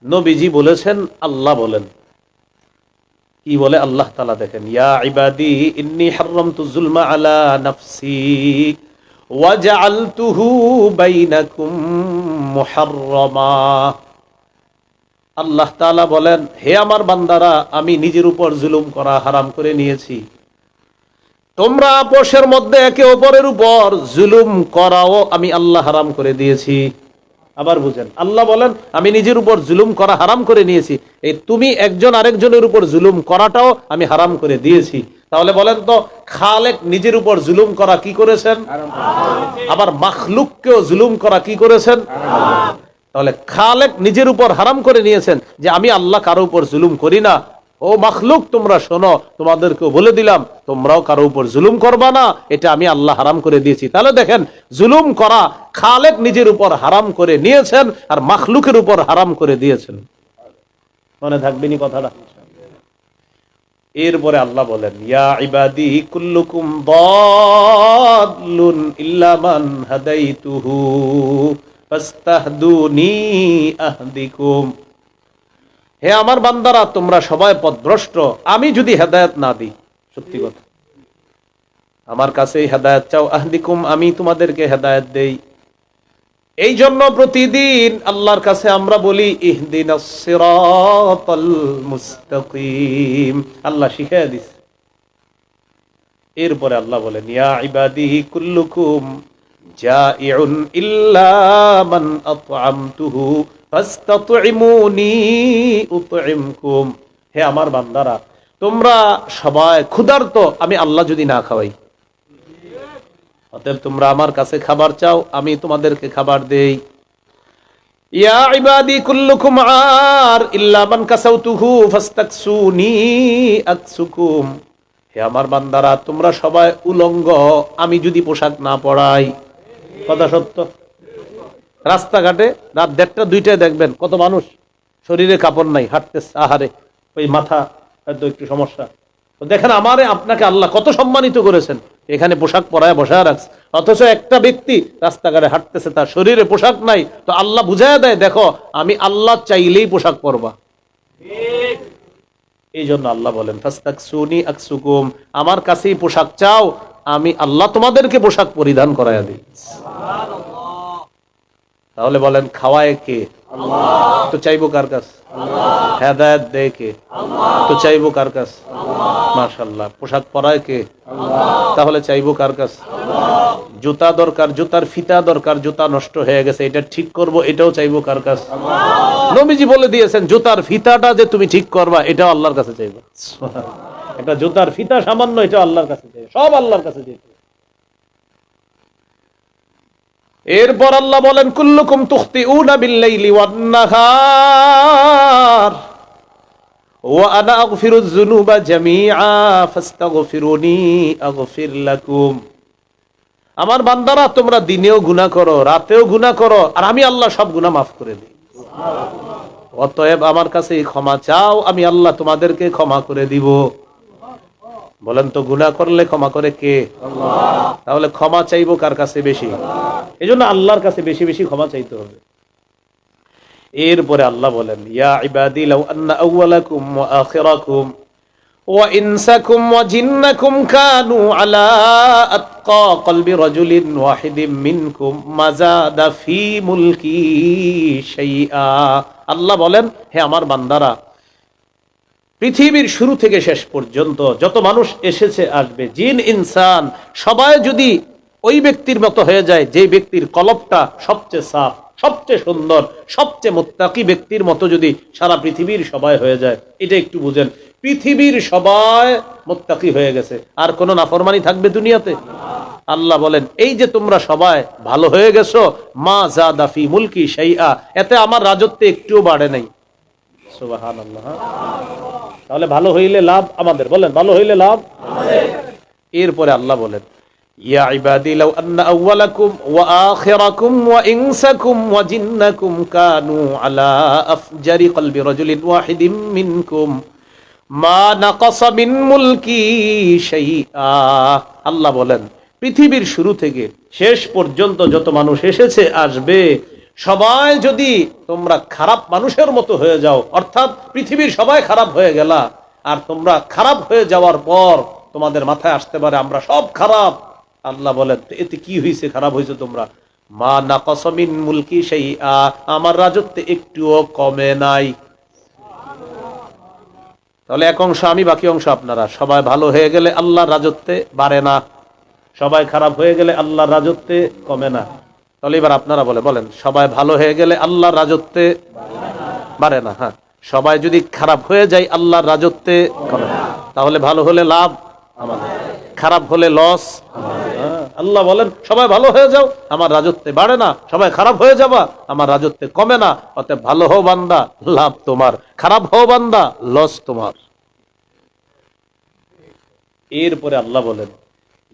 নবীজি বলেছেন, আল্লাহ বলেন। কি বলে আল্লাহ তাআলা? দেখেন, ইয়া ইবাদি ইন্নী হারামতু যুলমা আলা নাফসি ওয়া জাআলতুহু বাইনাকুম মুহাররামা। আল্লাহ তাআলা বলেন, হে আমার বান্দারা, আমি নিজের উপর জুলুম করা হারাম করে নিয়েছি। তোমরা আপোষের মধ্যে একে অপরের উপর জুলুম করাও আমি আল্লাহ হারাম করে দিয়েছি। আবার বুঝেন, আল্লাহ বলেন আমি নিজের উপর জুলুম করা হারাম করে নিয়েছি, এই তুমি একজন আরেকজনের উপর জুলুম করাটাও আমি হারাম করে দিয়েছি। তাহলে বলেন তো, খালেক নিজের উপর জুলুম করা কি করেছেন? আবার মাখলুককেও জুলুম করা কি করেছেন? তাহলে খালেক নিজের উপর হারাম করে নিয়েছেন যে আমি আল্লাহ কারো উপর জুলুম করি না। ও মাখলুক, তোমরা শোনো, তোমাদেরকেও বলে দিলাম, তোমরাও কারো উপর জুলুম করবা না, এটা আমি আল্লাহ হারাম করে দিয়েছি। তাহলে দেখেন, জুলুম করা খালেক নিজের উপর হারাম করে নিয়েছেন আর মাখলুকের উপর হারাম করে দিয়েছেন। মনে থাকবেনি কথাটা? এরপরে আল্লাহ বলেন, ইয়া ইবাদি কুল্লুকুম দাল্লুন ইল্লা মান হাদাইতুহু ফাস্তাহদুনি আহদিকুম। হে আমার বান্দারা, তোমরা সবাই পথভ্রষ্ট, আমি যদি হেদায়েত না দিই। সত্যি কথা, আমার কাছে হেদায়েত চাও, আহদিকুম, আমি তোমাদেরকে হেদায়েত দেই। এই জন্য প্রতিদিন আল্লাহর কাছে আমরা বলি ইহদিনাস সিরাতাল মুস্তাকিম। আল্লাহ শিখিয়ে দিছে। এরপরে আল্লাহ বলেন, ইয়া ইবাদি কুল্লুকুম জাইউন ইল্লা মান আত'আমতুহু ফাস্তাত'ইমুনি উত'ইমকুম। হে আমার বান্দারা, তোমরা সবাই ক্ষুধার্ত, আমি আল্লাহ যদি না খাওয়াই। অতএব তোমরা আমার কাছে খাবার চাও, আমি তোমাদেরকে খাবার দেই। ইয়া ইবাদি কুল্লুকুম আর ইল্লা মান কাসাউতুহু ফাস্তাকসুনি আকসুকুম। হে আমার বান্দারা, তোমরা সবাই উলঙ্গ, আমি যদি পোশাক না পরাই। কথা সত্য। রাস্তাঘাটে রাত 1টা 2টায় দেখবেন কত মানুষ শরীরে কাপড় নাই, হাঁটতেছে, আহারে, ওই মাথা হয়তো একটু সমস্যা। তো দেখেন, আমারে আপনাকে আল্লাহ কত সম্মানিত করেছেন, এখানে পোশাক পরায় বসায় রাখছে। অথচ একটা ব্যক্তি রাস্তাঘাটে হাঁটতেছে, তার শরীরে পোশাক নাই, তো আল্লাহ বুঝায় দেয়, দেখো আমি আল্লাহ চাইলেই পোশাক পরবা। এই জন্য আল্লাহ বলেন, ফাস্তাকসুনি আকসুকুম, আমার কাছেই পোশাক চাও, আমি আল্লাহ তোমাদেরকে পোশাক পরিধান করাইয়া দিই। তাহলে বলেন, খাওয়ায় কে? তো চাইবো কার কাছে? হেদায়েত দেয় কে? তো চাইবো কার কাছে? মাশাআল্লাহ। পোশাক পরায় কে? তাহলে চাইবো কার কাছে? জুতা দরকার, জুতার ফিতা দরকার, জুতা নষ্ট হয়ে গেছে, এটা ঠিক করব, এটাও চাইবো কার কাছে? নবীজি বলে দিয়েছেন, জুতার ফিতাটা যে তুমি ঠিক করবা, এটাও আল্লাহর কাছে চাইবা। একটা জুতার ফিতা সামান্য, এটা আল্লাহর কাছে চাইবে, সব আল্লাহর কাছে চাইবে। এরপর আল্লাহ বলেন, কুল্লুকুম তুখতিউনা বিল্লাইলি ওয়ান নাহার ওয়া আনা আগফিরুয যুনুবা জামিআ ফাস্তাগফিরুনি আগফির লাকুম। আমার বান্দারা, তোমরা দিনেও গুনাহ করো, রাতেও গুনাহ করো, আর আমি আল্লাহ সব গুনাহ মাফ করে দিই। অতএব আমার কাছে ক্ষমা চাও, আমি আল্লাহ তোমাদেরকে ক্ষমা করে দিব। বলেন তো, গুনাহ করলে ক্ষমা করে কে? আল্লাহ। তাহলে ক্ষমা চাইবো কার কাছে বেশি? এই জন্য আল্লাহর কাছে বেশি বেশি ক্ষমা চাইতে হবে। এরপরে আল্লাহ বলেন, ইয়া ইবাদি লাউ আন্না আউওয়ালাকুম ওয়া আখিরাকুম ওয়া ইনসাকুম ওয়া জিন্নাকুম কানু আলা আতকা কলবি রাজুলিন ওয়াহিদিম মিনকুম মাযাদা ফি মুলকি শাইআ। আল্লাহ বলেন, হে আমার বান্দারা, পৃথিবীর শুরু থেকে শেষ পর্যন্ত যত মানুষ এসেছে আসবে, জিন ইনসান সবাই যদি ওই ব্যক্তির মতো হয়ে যায় যে ব্যক্তির কলবটা সবচেয়ে সাফ, সবচেয়ে সুন্দর, সবচেয়ে মুত্তাকি ব্যক্তির মতো যদি সারা পৃথিবীর সবাই হয়ে যায়, এটা একটু বুঝেন, পৃথিবীর সবাই মুত্তাকি হয়ে গেছে, আর কোনো নাফরমানি থাকবে দুনিয়াতে? আল্লাহ বলেন, এই যে তোমরা সবাই ভালো হয়ে গেছো, মা যাদা ফি মুলকি শাইআ, এতে আমার রাজত্বে একটুও বাড়ে নাই। সুবহানাল্লাহ। তাহলে ভালো হইলে লাভ আমাদের, বলেন ভালো হইলে লাভ আমাদের। এরপরে আল্লাহ বলেন, ইয়া ইবাদি লাউ আন্না আউওয়ালাকুম ওয়া আখিরাকুম ওয়া ইনসাকুম ওয়া জিন্নাকুম কানু আলা আফজারি কলবি রাজুলিন ওয়াহিদিম মিনকুম মা নাকাসা মিন মুলকি শাইআ। আল্লাহ বলেন, পৃথিবীর শুরু থেকে শেষ পর্যন্ত যত মানুষ এসেছে আসবে, সবাই যদি তোমরা খারাপ মানুষের মতো হয়ে যাও, অর্থাৎ পৃথিবীর সবাই খারাপ হয়ে গেলা, আর তোমরা খারাপ হয়ে যাওয়ার পর তোমাদের মাথায় আসতে পারে আমরা সব খারাপ, আল্লাহ বলেন, এতে কি হয়েছে? খারাপ হয়েছে তোমরা, মা নাকাসা মিন মুলকি শাইআ, আমার রাজত্বে একটুও কমে নাই। তাহলে এক অংশ আমি, বাকি অংশ আপনারা। সবাই ভালো হয়ে গেলে আল্লাহর রাজত্বে বাড়ে না, সবাই খারাপ হয়ে গেলে আল্লাহর রাজত্বে কমে না। তাহলে এবার আপনারা বলেন, সবাই ভালো হয়ে গেলে আল্লাহর রাজত্বে বাড়ে না। হ্যাঁ, সবাই যদি খারাপ হয়ে যায় আল্লাহর রাজত্বে কমে না। তাহলে ভালো হলে লাভ আমাদের, খারাপ হলে লস। আল্লাহ বলেন, সবাই ভালো হয়ে যাও, আমার রাজত্বে বাড়ে না, সবাই খারাপ হয়ে যাবা, আমার রাজত্বে কমে না। অতএব ভালো হও বান্দা, লাভ তোমার, খারাপ হও বান্দা, লস তোমার। এরপরে আল্লাহ বলেন,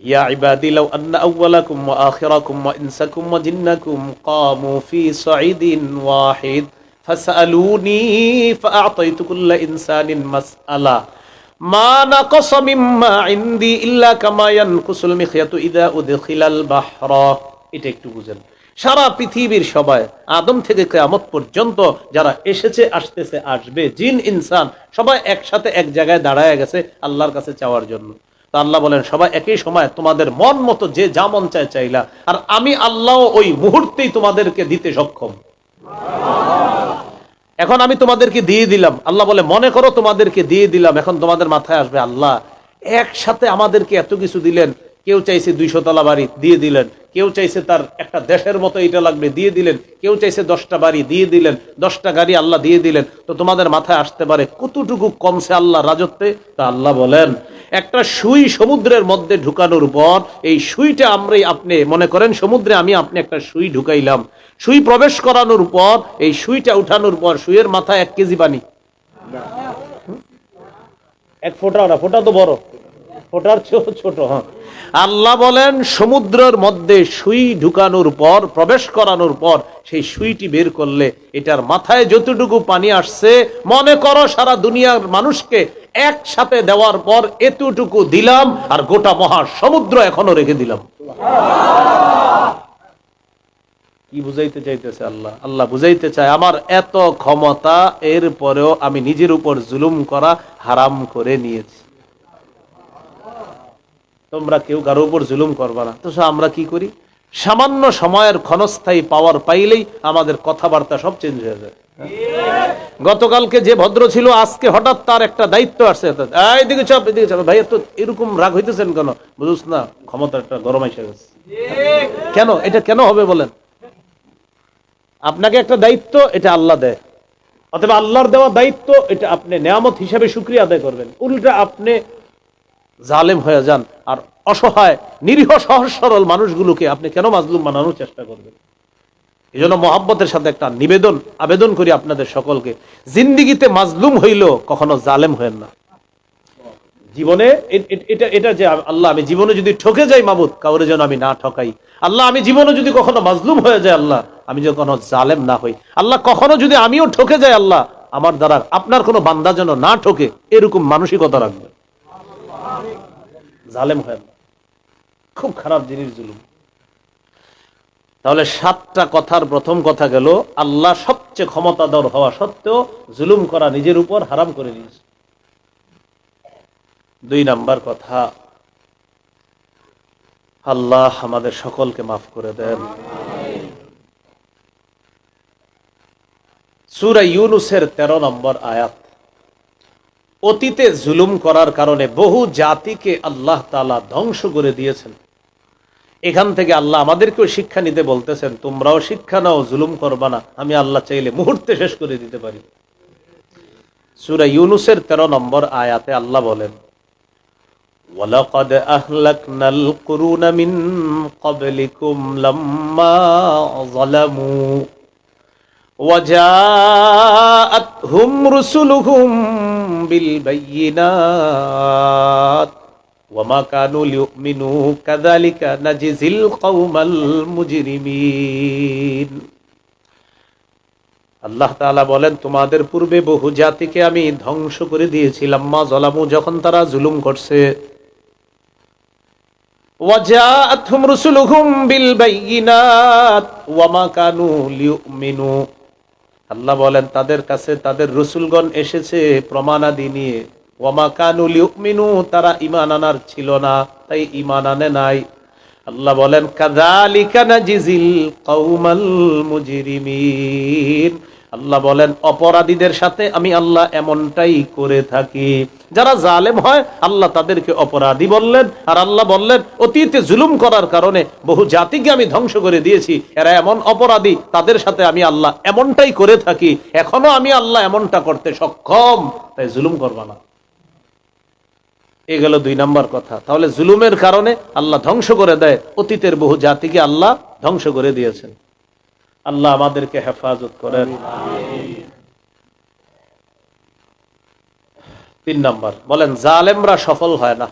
ইয়া ইবাদি লাউ আন্না আউওয়ালাকুম ওয়া আখিরাকুম ওয়া ইনসাকুম ওয়া জিন্নাকুম কামু ফি সাঈদিন ওয়াহিদ ফাসআলুনি ফাআতাইতু কুল্লা ইনসানিন মাসআলা মা নাকাসা মিম্মা ইনদি ইল্লা কামা ইয়ানকুসুল মিখয়াতু ইযা উদখিলাল বাহরা। এটা একটু বুঝেন, সারা পৃথিবীর সবাই আদম থেকে কিয়ামত পর্যন্ত যারা এসেছে, আসতেছে, আসবে, জিন ইনসান সবাই একসাথে এক জায়গায় দাঁড়ায় গেছে আল্লাহর কাছে চাওয়ার জন্য। তো আল্লাহ বলেন, সবাই একই সময় তোমাদের মন মতো যে যা মন চায় চাইলা, আর আমি আল্লাহ ওই মুহূর্তেই তোমাদেরকে দিতে সক্ষম। এখন আমি তোমাদেরকে দিয়ে দিলাম, আল্লাহ বলে, মনে করো তোমাদেরকে দিয়ে দিলাম, এখন তোমাদের মাথায় আসবে, আল্লাহ একসাথে আমাদেরকে এত কিছু দিলেন। কেউ চাইছে 200 তলা বাড়ি, দিয়ে দিলেন। কেউ চাইছে তার একটা দেশের মতো এটা লাগবে, দিয়ে দিলেন। কেউ চাইছে 10টা বাড়ি, দিয়ে দিলেন। 10টা গাড়ি, আল্লাহ দিয়ে দিলেন। তো তোমাদের মাথায় আসতে পারে কতটুকু কমছে আল্লাহ রাজত্বে। তা আল্লাহ বলেন, একটা সুই সমুদ্রের মধ্যে ঢুকানোর পর, এই সুইটা আমরাই, আপনি মনে করেন সমুদ্রে আমি আপনি একটা সুই ঢুকাইলাম, সুই প্রবেশ করানোর পর, এই সুইটা উঠানোর পর সুইয়ের মাথায় 1 কেজি পানি, 1 ফোঁটা, না ফোঁটা তো বড়, ফোঁটার ছোট। হ্যাঁ, আল্লাহ বলেন, সমুদ্রের মধ্যে সুই ঢুকানোর পর, প্রবেশ করানোর পর, সেই সুইটি বের করলে এটার মাথায় যতটুকু পানি আসছে, মনে করো সারা দুনিয়ার মানুষকে একসাথে দেওয়ার পর এতটুকু দিলাম, আর গোটা মহা সমুদ্র এখনো রেখে দিলাম। কি বুঝাইতে চাইতেছে আল্লাহ? আল্লাহ বুঝাইতে চায়, আমার এত ক্ষমতা, এর পরেও আমি নিজের উপর জুলুম করা হারাম করে নিয়েছি। তোমরা কেউ কারো উপর জুলুম করবা না। তো আমরা কি করি? সামান্য সময়ের ক্ষণস্থায়ী পাওয়ার পাইলেই আমাদের কথাবার্তা সব চেঞ্জ হয়ে যায়। গতকালকে যে ভদ্র ছিল, আজকে হঠাৎ তার একটা দায়িত্ব আসছে, এদিকে চাপ, এদিকে চাপ, ভাই তো এরকম রাগ হইতেছেন কেন? বুঝুস না, ক্ষমতা একটা গরম এসে গেছে। কেন? এটা কেন হবে বলেন? আপনাকে একটা দায়িত্ব, এটা আল্লাহ দেয়, অথবা আল্লাহর দেওয়া দায়িত্ব, এটা আপনি নেয়ামত হিসাবে শুকরিয়া আদায় করবেন। উল্টা আপনি জালেম হয়ে যান, আর অসহায় নিরীহ সহজ সরল মানুষগুলোকে আপনি কেন মাজলুম বানানোর চেষ্টা করবেন? এই জন্য মহব্বতের সাথে একটা আবেদন করি আপনাদের সকলকে, জিন্দিগিতে মাজলুম হইল কখনো জালেম হয়েন না। জীবনে এটা যে আল্লাহ, আমি জীবনে যদি ঠকে যাই মাবুদ, কাউরে যেন আমি না ঠকাই। আল্লাহ, আমি জীবনে যদি কখনো মাজলুম হয়ে যায়, আল্লাহ আমি যেন কখনো জালেম না হই। আল্লাহ, কখনো যদি আমিও ঠকে যাই, আল্লাহ আমার দ্বারা আপনার কোনো বান্দা যেন না ঠকে, এরকম মানসিকতা রাখবে। জালেম হয় না, খুব খারাপ জিনিস জুলুম। তাহলে 7টা কথার প্রথম কথা গেল আল্লাহ সবচেয়ে ক্ষমতাধর হওয়া সত্ত্বেও জুলুম করা নিজের উপর হারাম করে দিয়েছে। 2 নাম্বার কথা, আল্লাহ আমাদের সকলকে মাফ করে দেন। সূরা ইউনূসের 13 নম্বর আয়াত। অতীতে জুলুম করার কারণে বহু জাতিকে আল্লাহ তাআলা ধ্বংস করে দিয়েছেন। এখান থেকে আল্লাহ আমাদেরকেও শিক্ষা নিতে বলতেছেন, তোমরাও শিক্ষা নাও, জুলুম করবা না, আমি আল্লাহ চাইলে মুহূর্তে শেষ করে দিতে পারি। সূরা ইউনূসের 13 নম্বর আয়াতে আল্লাহ বলেন, ওয়ালাকাদ আহলাকনাল কুরুনা মিন ক্বাবলিকুম লাম্মা যালামু ওয়াজাআতহুম রুসুলুহুম বিল বায়িনাত ওয়ামা কানু লিউমিনু কাযালিকা নাজিজিল কওমাল মুজরিমিন। আল্লাহ তাআলা বলেন, তোমাদের পূর্বে বহু জাতিকে আমি ধ্বংস করে দিয়েছিলাম মা যালামু, যখন তারা জুলুম করছে। ওয়াজাআতহুম রুসুলুহুম বিল বায়িনাত ওয়ামা কানু লিউমিনু, আল্লাহ বলেন তাদের কাছে তাদের রসুলগণ এসেছে প্রমাণাদি নিয়ে। ওয়ামা কানু লিউমিনু, তারা ঈমান আনার ছিল না, তাই ঈমান আনে নাই। আল্লাহ বলেন কাযালিকা নাজিজিল কওমাল মুজরিমিন, আল্লাহ বলেন অপরাধীদের সাথে আমি আল্লাহ এমনটাই করে থাকি। যারা জালেম হয় আল্লাহ তাদেরকে অপরাধী বললেন, আর আল্লাহ বললেন অতীতে জুলুম করার কারণে বহু জাতিকে আমি ধ্বংস করে দিয়েছি, এরা এমন অপরাধী, তাদের সাথে আমি আল্লাহ এমনটাই করে থাকি, এখনো আমি আল্লাহ এমনটা করতে সক্ষম, তাই জুলুম করবা না। এ গেল 2 নাম্বার কথা। তাহলে জুলুমের কারণে আল্লাহ ধ্বংস করে দেয়, অতীতের বহু জাতিকে আল্লাহ ধ্বংস করে দিয়েছেন। আল্লাহ আমাদেরকে হেফাজত করেন। 3 নাম্বার বলেন, জালেমরা সফল হয় না।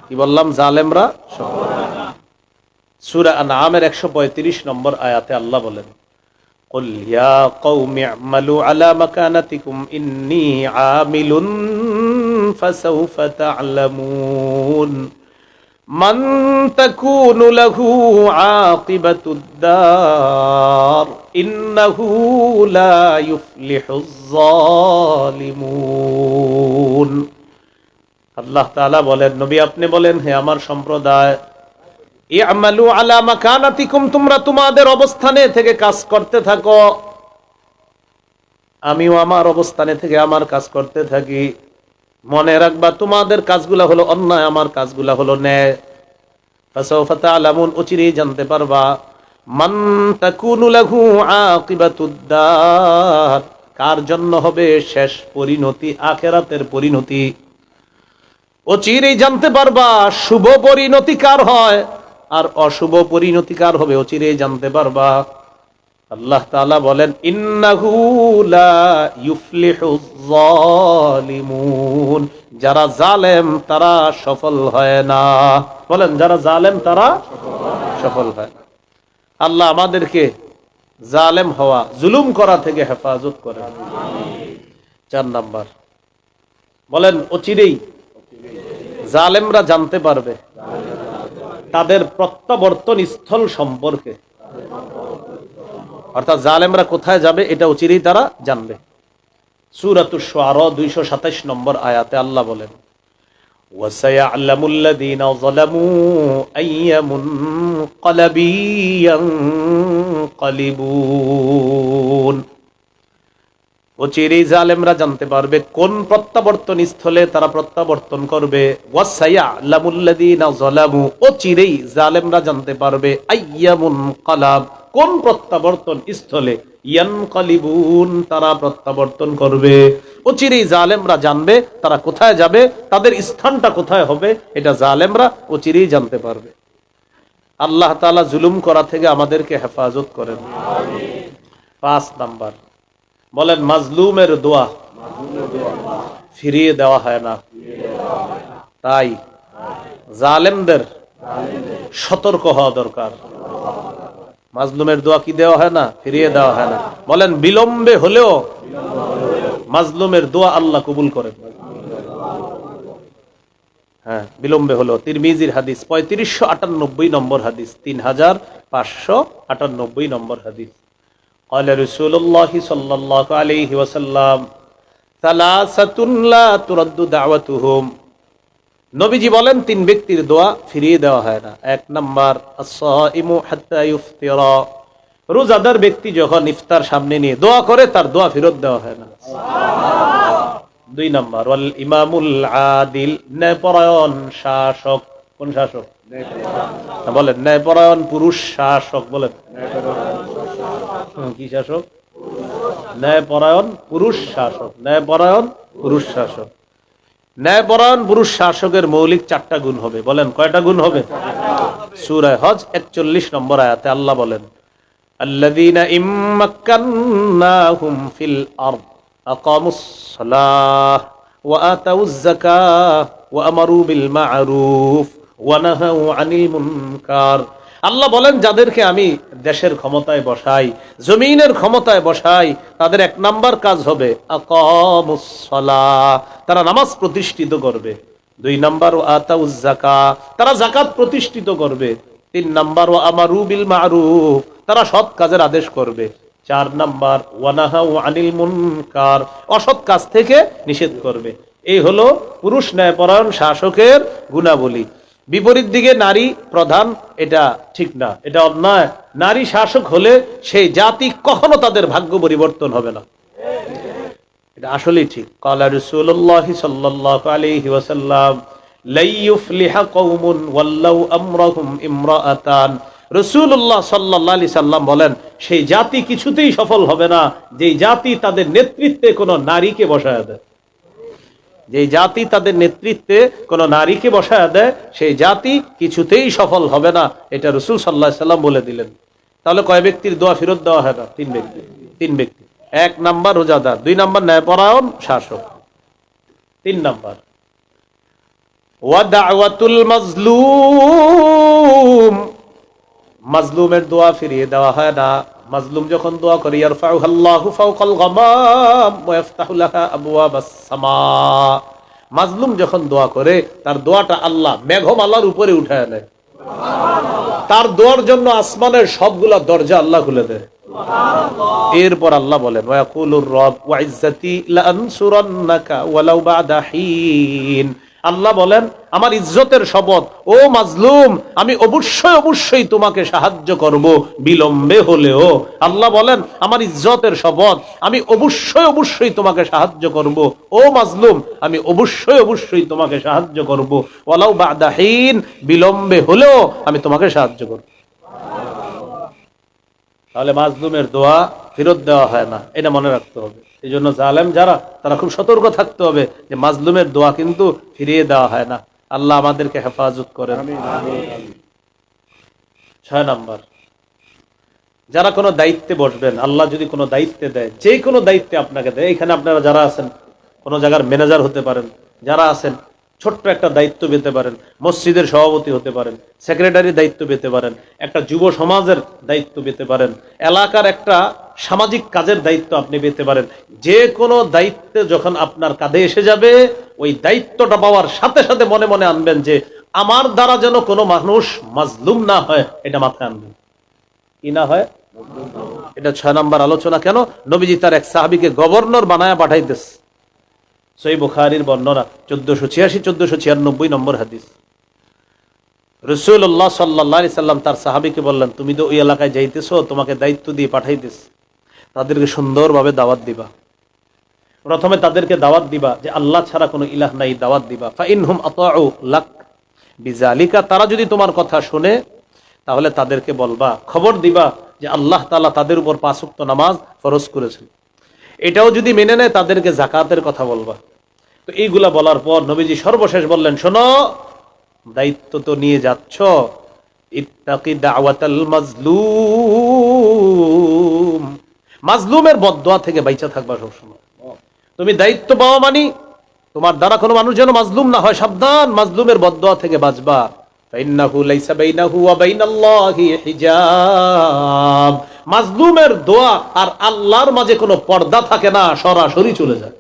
কি বললাম? জালেমরা সফল হয় না। সূরা আনআমের 135 নম্বর আয়াতে আল্লাহ বলেন, কুল ইয়া কওমি আমালু আলা মাকানাতিকুম ইন্নী আমিলুন ফাসাউফা তা'লামুন মান তাকুনু লাহু আকিবাতুদ দার ইন্নাহু লা ইউফলিহুজ যালিমুন। আল্লাহ তাআলা বলেন, নবী আপনি বলেন, হে আমার সম্প্রদায়, ই'মালু আলা মাকানাতিকুম, তোমরা তোমাদের অবস্থানে থেকে কাজ করতে থাকো, আমিও আমার অবস্থানে থেকে আমার কাজ করতে থাকি। মনে রাখবা তোমাদের কাজগুলা হলো অন্যায়, আমার কাজগুলা হলো ন্যায়। ফাসাউফা তা'লামুন, অচিরেই জানতে পারবা। মান তাকুনু লাহু আকিবাতুদ দার, কার জন্য হবে শেষ পরিণতি, আখিরাতের পরিণতি। অচিরেই জানতে পারবা শুভ পরিণতি কার হয় আর অশুভ পরিণতি কার হবে, অচিরেই জানতে পারবা। আল্লাহ তাআলা বলেন, ইন্নাহু লা ইউফলিহুজ যালিমুন, যারা জালেম তারা সফল হয় না। বলেন, যারা জালেম তারা সফল হয় না। আল্লাহ আমাদেরকে জালেম হওয়া, জুলুম করা থেকে হেফাজত করেন। 4 নাম্বার বলেন, অচিরেই জালেমরা জানতে পারবে তাদের প্রত্যাবর্তন স্থল সম্পর্কে, অর্থাৎ জালেমরা কোথায় যাবে এটা অচিরেই তারা জানবে। সূরাতুশ শুআরা 227 নম্বর আয়াতে আল্লাহ বলেন, ওয়াসায়া'লামুল লাযীনা যালামু আইয়া মুনকালাবি ইয়ানকালিবুন, অচিরেই জালেমরা জানতে পারবে কোন প্রত্যাবর্তন স্থলে তারা প্রত্যাবর্তন করবে। ওয়াসায়া'লামুল লাযীনা যালামু, অচিরেই জালেমরা জানতে পারবে আইয়া মুনকালাব, কোন প্রত্যাবর্তন স্থলে ইয়ানকালিবুন, তারা প্রত্যাবর্তন করবে। অচিরেই জালেমরা জানবে তারা কোথায় যাবে, তাদের স্থানটা কোথায় হবে, এটা জালেমরা অচিরেই জানতে পারবে। আল্লাহ তাআলা জুলুম করা থেকে আমাদেরকে হেফাজত করেন। 5 নাম্বার বলেন, মাজলুমের দোয়া ফিরিয়ে দেওয়া হয় না, তাই জালেমদের সতর্ক হওয়া দরকার। মাজলুমের দোয়া কি দেওয়া হয় না? ফিরিয়ে দেওয়া হয় না। বলেন, বিলম্বে হলেও মাজলুমের দোয়া আল্লাহ কবুল করেন। হ্যাঁ, বিলম্বে হলো। তিরমিজির হাদিস 3598 নম্বর হাদিস, 3598 নম্বর হাদিস। قال رسول الله صلى الله عليه وسلم ثلاثة لا ترد دعوتهم। নবীজি বলেন তিন ব্যক্তির দোয়া ফিরিয়ে দেওয়া হয় না। এক নাম্বার as-সাইমু হাত্তা ইফতিরা, রোজাদার ব্যক্তি যখন ইফতার সামনে নিয়ে দোয়া করে তার দোয়া ফেরত দেওয়া হয় না। দুই নাম্বার ওয়াল ইমামুল আদিল, ন্যায়পরায়ণ শাসক। কোন শাসক? বলেন ন্যায়পরায়ণ পুরুষ শাসক। বলেন কি শাসক? ন্যায়পরায়ণ পুরুষ শাসক। ন্যায়পরায়ণ পুরুষ শাসক। ন্যায়পরায়ণ পুরুষ শাসকের মৌলিক 4টা গুণ হবে। বলেন কয়টা গুণ হবে? সূরা হজ 41 নম্বর আয়াতে আল্লাহ বলেন আল্লাযীনা ইম্মাক্কান্নাহুম ফিল আরদ আকামুস সালাহ ওয়া আতাউয যাকাহ ওয়া আমারু বিল মা'রুফ ওয়া নাহাউ আনিল মুনকার। আল্লাহ বলেন যাদেরকে আমি দেশের ক্ষমতায় বসাই, জমিনের ক্ষমতায় বসাই, তাদের 1 নাম্বার কাজ হবে আকামুস সালাহ, তারা নামাজ প্রতিষ্ঠিত করবে। 2 নাম্বার ওয়া আতাউয যাকাহ, তারা যাকাত প্রতিষ্ঠিত করবে। 3 নাম্বার ওয়া আমারু বিল মা'রুফ, তারা সৎ কাজের আদেশ করবে। 4 নাম্বার ওয়া নাহাউ আনিল মুনকার, অসৎ কাজ থেকে নিষেধ করবে। এই হলো পুরুষ ন্যায়পরায়ণ শাসকের গুণাবলী। বিপরীত দিকে নারী প্রধান, এটা ঠিক না, এটা অন্যায়। নারী শাসক হলে সেই জাতি কখনো তাদের ভাগ্য পরিবর্তন হবে না। এটা আসলেই ঠিক। ক্বালা রাসূলুল্লাহ সাল্লাল্লাহু আলাইহি ওয়াসাল্লাম লা ইউফলিহা কওমুন ওয়াল্লাউ আমরাহুম ইমরাআতান। রাসূলুল্লাহ সাল্লাল্লাহু আলাইহি সাল্লাম বলেন সেই জাতি কিছুতেই সফল হবে না যেই জাতি তাদের নেতৃত্বে কোনো নারীকে বসায় দেয়। যে জাতি তাদের নেতৃত্বে কোন নারীকে বসায় দেয় সেই জাতি কিছুতেই সফল হবে না, এটা রাসূল সাল্লাল্লাহু আলাইহি সাল্লাম বলে দিলেন। তাহলে কয় ব্যক্তির দোয়া ফেরত দেওয়া হয় না? 3 ব্যক্তি। 3 ব্যক্তি। 1 নাম্বার রোজাদার, 2 নাম্বার ন্যায়পরায়ণ শাসক, 3 নাম্বার ওয়া দাওয়াতুল মাজলুম, মাজলুমের দোয়া ফিরিয়ে দেওয়া হয় না। মাজলুম যখন দোয়া করে ইয়ারফাউহাল্লাহু ফাওকাল গামাম ওয়া ইফতাহু লাহা আবওয়াবাস সামা, মাজলুম যখন দোয়া করে তার দোয়াটা আল্লাহ মেঘমালার উপরে উঠায় নেয়। তার দোয়ার জন্য আসমানের সবগুলা দরজা আল্লাহ খুলে দেয়। এরপর আল্লাহ বলেন ওয়া ইয়াকুলুর রাব ওয়া ইজ্জাতি লা আনসুরান্নাকা ওয়ালাউ বা'দা হিন। আল্লাহ বলেন আমার ইজ্জতের শপথ, ও মাজলুম আমি অবশ্যই অবশ্যই তোমাকে সাহায্য করব, বিলম্বে হলেও। আল্লাহ বলেন আমার ইজ্জতের শপথ, আমি অবশ্যই অবশ্যই তোমাকে সাহায্য করব, ও মাজলুম আমি অবশ্যই অবশ্যই তোমাকে সাহায্য করব, ওয়ালাউ বা'দা হিন, বিলম্বে হলেও আমি তোমাকে সাহায্য করব। তাহলে মাজলুমের দোয়া ফেরত দেওয়া হয় না, এটা মনে রাখতে হবে। এই জন্য জালেম যারা, তারা খুব সতর্ক থাকতে হবে যে মাজলুমের দোয়া কিন্তু ফিরিয়ে দেওয়া হয় না। আল্লাহ আমাদেরকে হেফাজত করেন। 6 নাম্বার, যারা কোনো দায়িত্বে বসবেন, আল্লাহ যদি কোনো দায়িত্বে দেয়, যে কোনো দায়িত্বে আপনাকে দেয়, এখানে আপনারা যারা আছেন কোনো জায়গার ম্যানেজার হতে পারেন, যারা আছেন ছোট্ট একটা দায়িত্ব পেতে পারেন, মসজিদের সভাপতি হতে পারেন, সেক্রেটারি দায়িত্ব পেতে পারেন, একটা যুব সমাজের দায়িত্ব পেতে পারেন, এলাকার একটা সামাজিক কাজের দায়িত্ব আপনি পেতে পারেন। যে কোনো দায়িত্বে যখন আপনার কাঁধে এসে যাবে, ওই দায়িত্বটা পাওয়ার সাথে সাথে মনে মনে আনবেন যে আমার দ্বারা যেন কোনো মানুষ মাজলুম না হয়, এটা মাথায় আনবেন। কি না হয়? এটা 6 নাম্বার আলোচনা। কেন? নবীজি তার এক সাহাবীকে গভর্নর বানায়া পাঠাইতেছে। সহিহ বুখারীর বর্ণনা 1486-1496 নম্বর হাদিস। রাসূলুল্লাহ সাল্লাল্লাহু আলাইহি সাল্লাম তার সাহাবীকে বললেন তুমি তো ওই এলাকায় যাইতেছো, তোমাকে দায়িত্ব দিয়ে পাঠাইতেছে, তাদেরকে সুন্দরভাবে দাওয়াত দিবা। প্রথমে তাদেরকে দাওয়াত দিবা যে আল্লাহ ছাড়া কোনো ইলাহ নাই, দাওয়াত দিবা। ফাইনহুম আতাউ লাক বিযালিকা, তারা যদি তোমার কথা শুনে তাহলে তাদেরকে বলবা, খবর দিবা যে আল্লাহ তাআলা তাদের উপর 5 ওয়াক্ত নামাজ ফরজ করেছেন। এটাও যদি মেনে নেয় তাদেরকে যাকাতের কথা বলবা। তো এইগুলা বলার পর নবীজি সর্বশেষ বললেন শোনো, দায়িত্ব তো নিয়ে যাচ্ছ, ইত্তাকি দাওয়াতাল মাজলুম, মাজলুমের বদদোয়া থেকে বাইচা থাকবা সবসময়। তুমি দায়িত্ব পাওয়া মানে তোমার দ্বারা কোনো মানুষ যেন মাজলুম না হয়, সাবধান, মাজলুমের বদদোয়া থেকে বাঁচবা। ফাইন্নাহু লাইসা বাইনাহু ওয়া বাইনাল্লাহি হিজাব, মাজলুমের দোয়া আর আল্লাহর মাঝে কোনো পর্দা থাকে না, সরাসরি চলে যায়।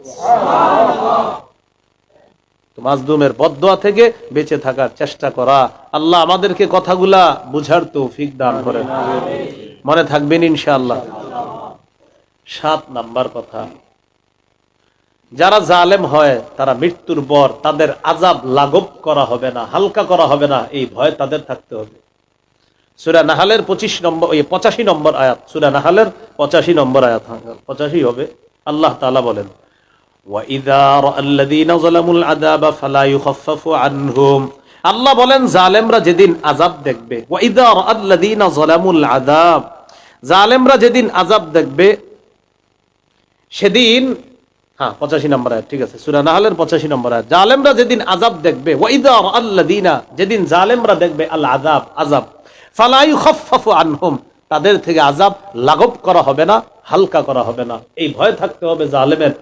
তো মাজলুমের বদদোয়া থেকে বেঁচে থাকার চেষ্টা করা। আল্লাহ আমাদেরকে কথাগুলা বুঝার তৌফিক দান করেন। মনে থাকবেন ইনশাআল্লাহ। 7 নাম্বার কথা, যারা জালেম হয় তারা মৃত্যুর পর তাদের আযাব লাঘব করা হবে না, হালকা করা হবে না, এই ভয় তাদের থাকতে হবে। সূরা নাহলের 85 নম্বর আয়াত, সূরা নাহলের 85 নম্বর আয়াত, 85 হবে। আল্লাহ তাআলা বলেন, ওয়াইযা রাআল্লাযীনা যালামুল আযাবা ফালা ইউখাফফাফু আনহুম। আল্লাহ বলেন জালেমরা যেদিন আযাব দেখবে, ওয়াইযা রাআল্লাযীনা যালামুল আযাব, জালেমরা যেদিন আযাব দেখবে সেদিন, 85 নম্বর আয়াত, ঠিক আছে, সূরা নাহলের 85 নম্বর আয়াত। জালেমরা যেদিন আযাব দেখবে, ওয়াইযা রাআল্লাযীনা, যেদিন জালেমরা দেখবে আল আযাব, আযাব, ফালা ইউখাফফাফু আনহুম, তাদের থেকে আযাব লাঘব করা হবে না, হালকা করা হবে না। এই ভয় থাকতে হবে জালেমের,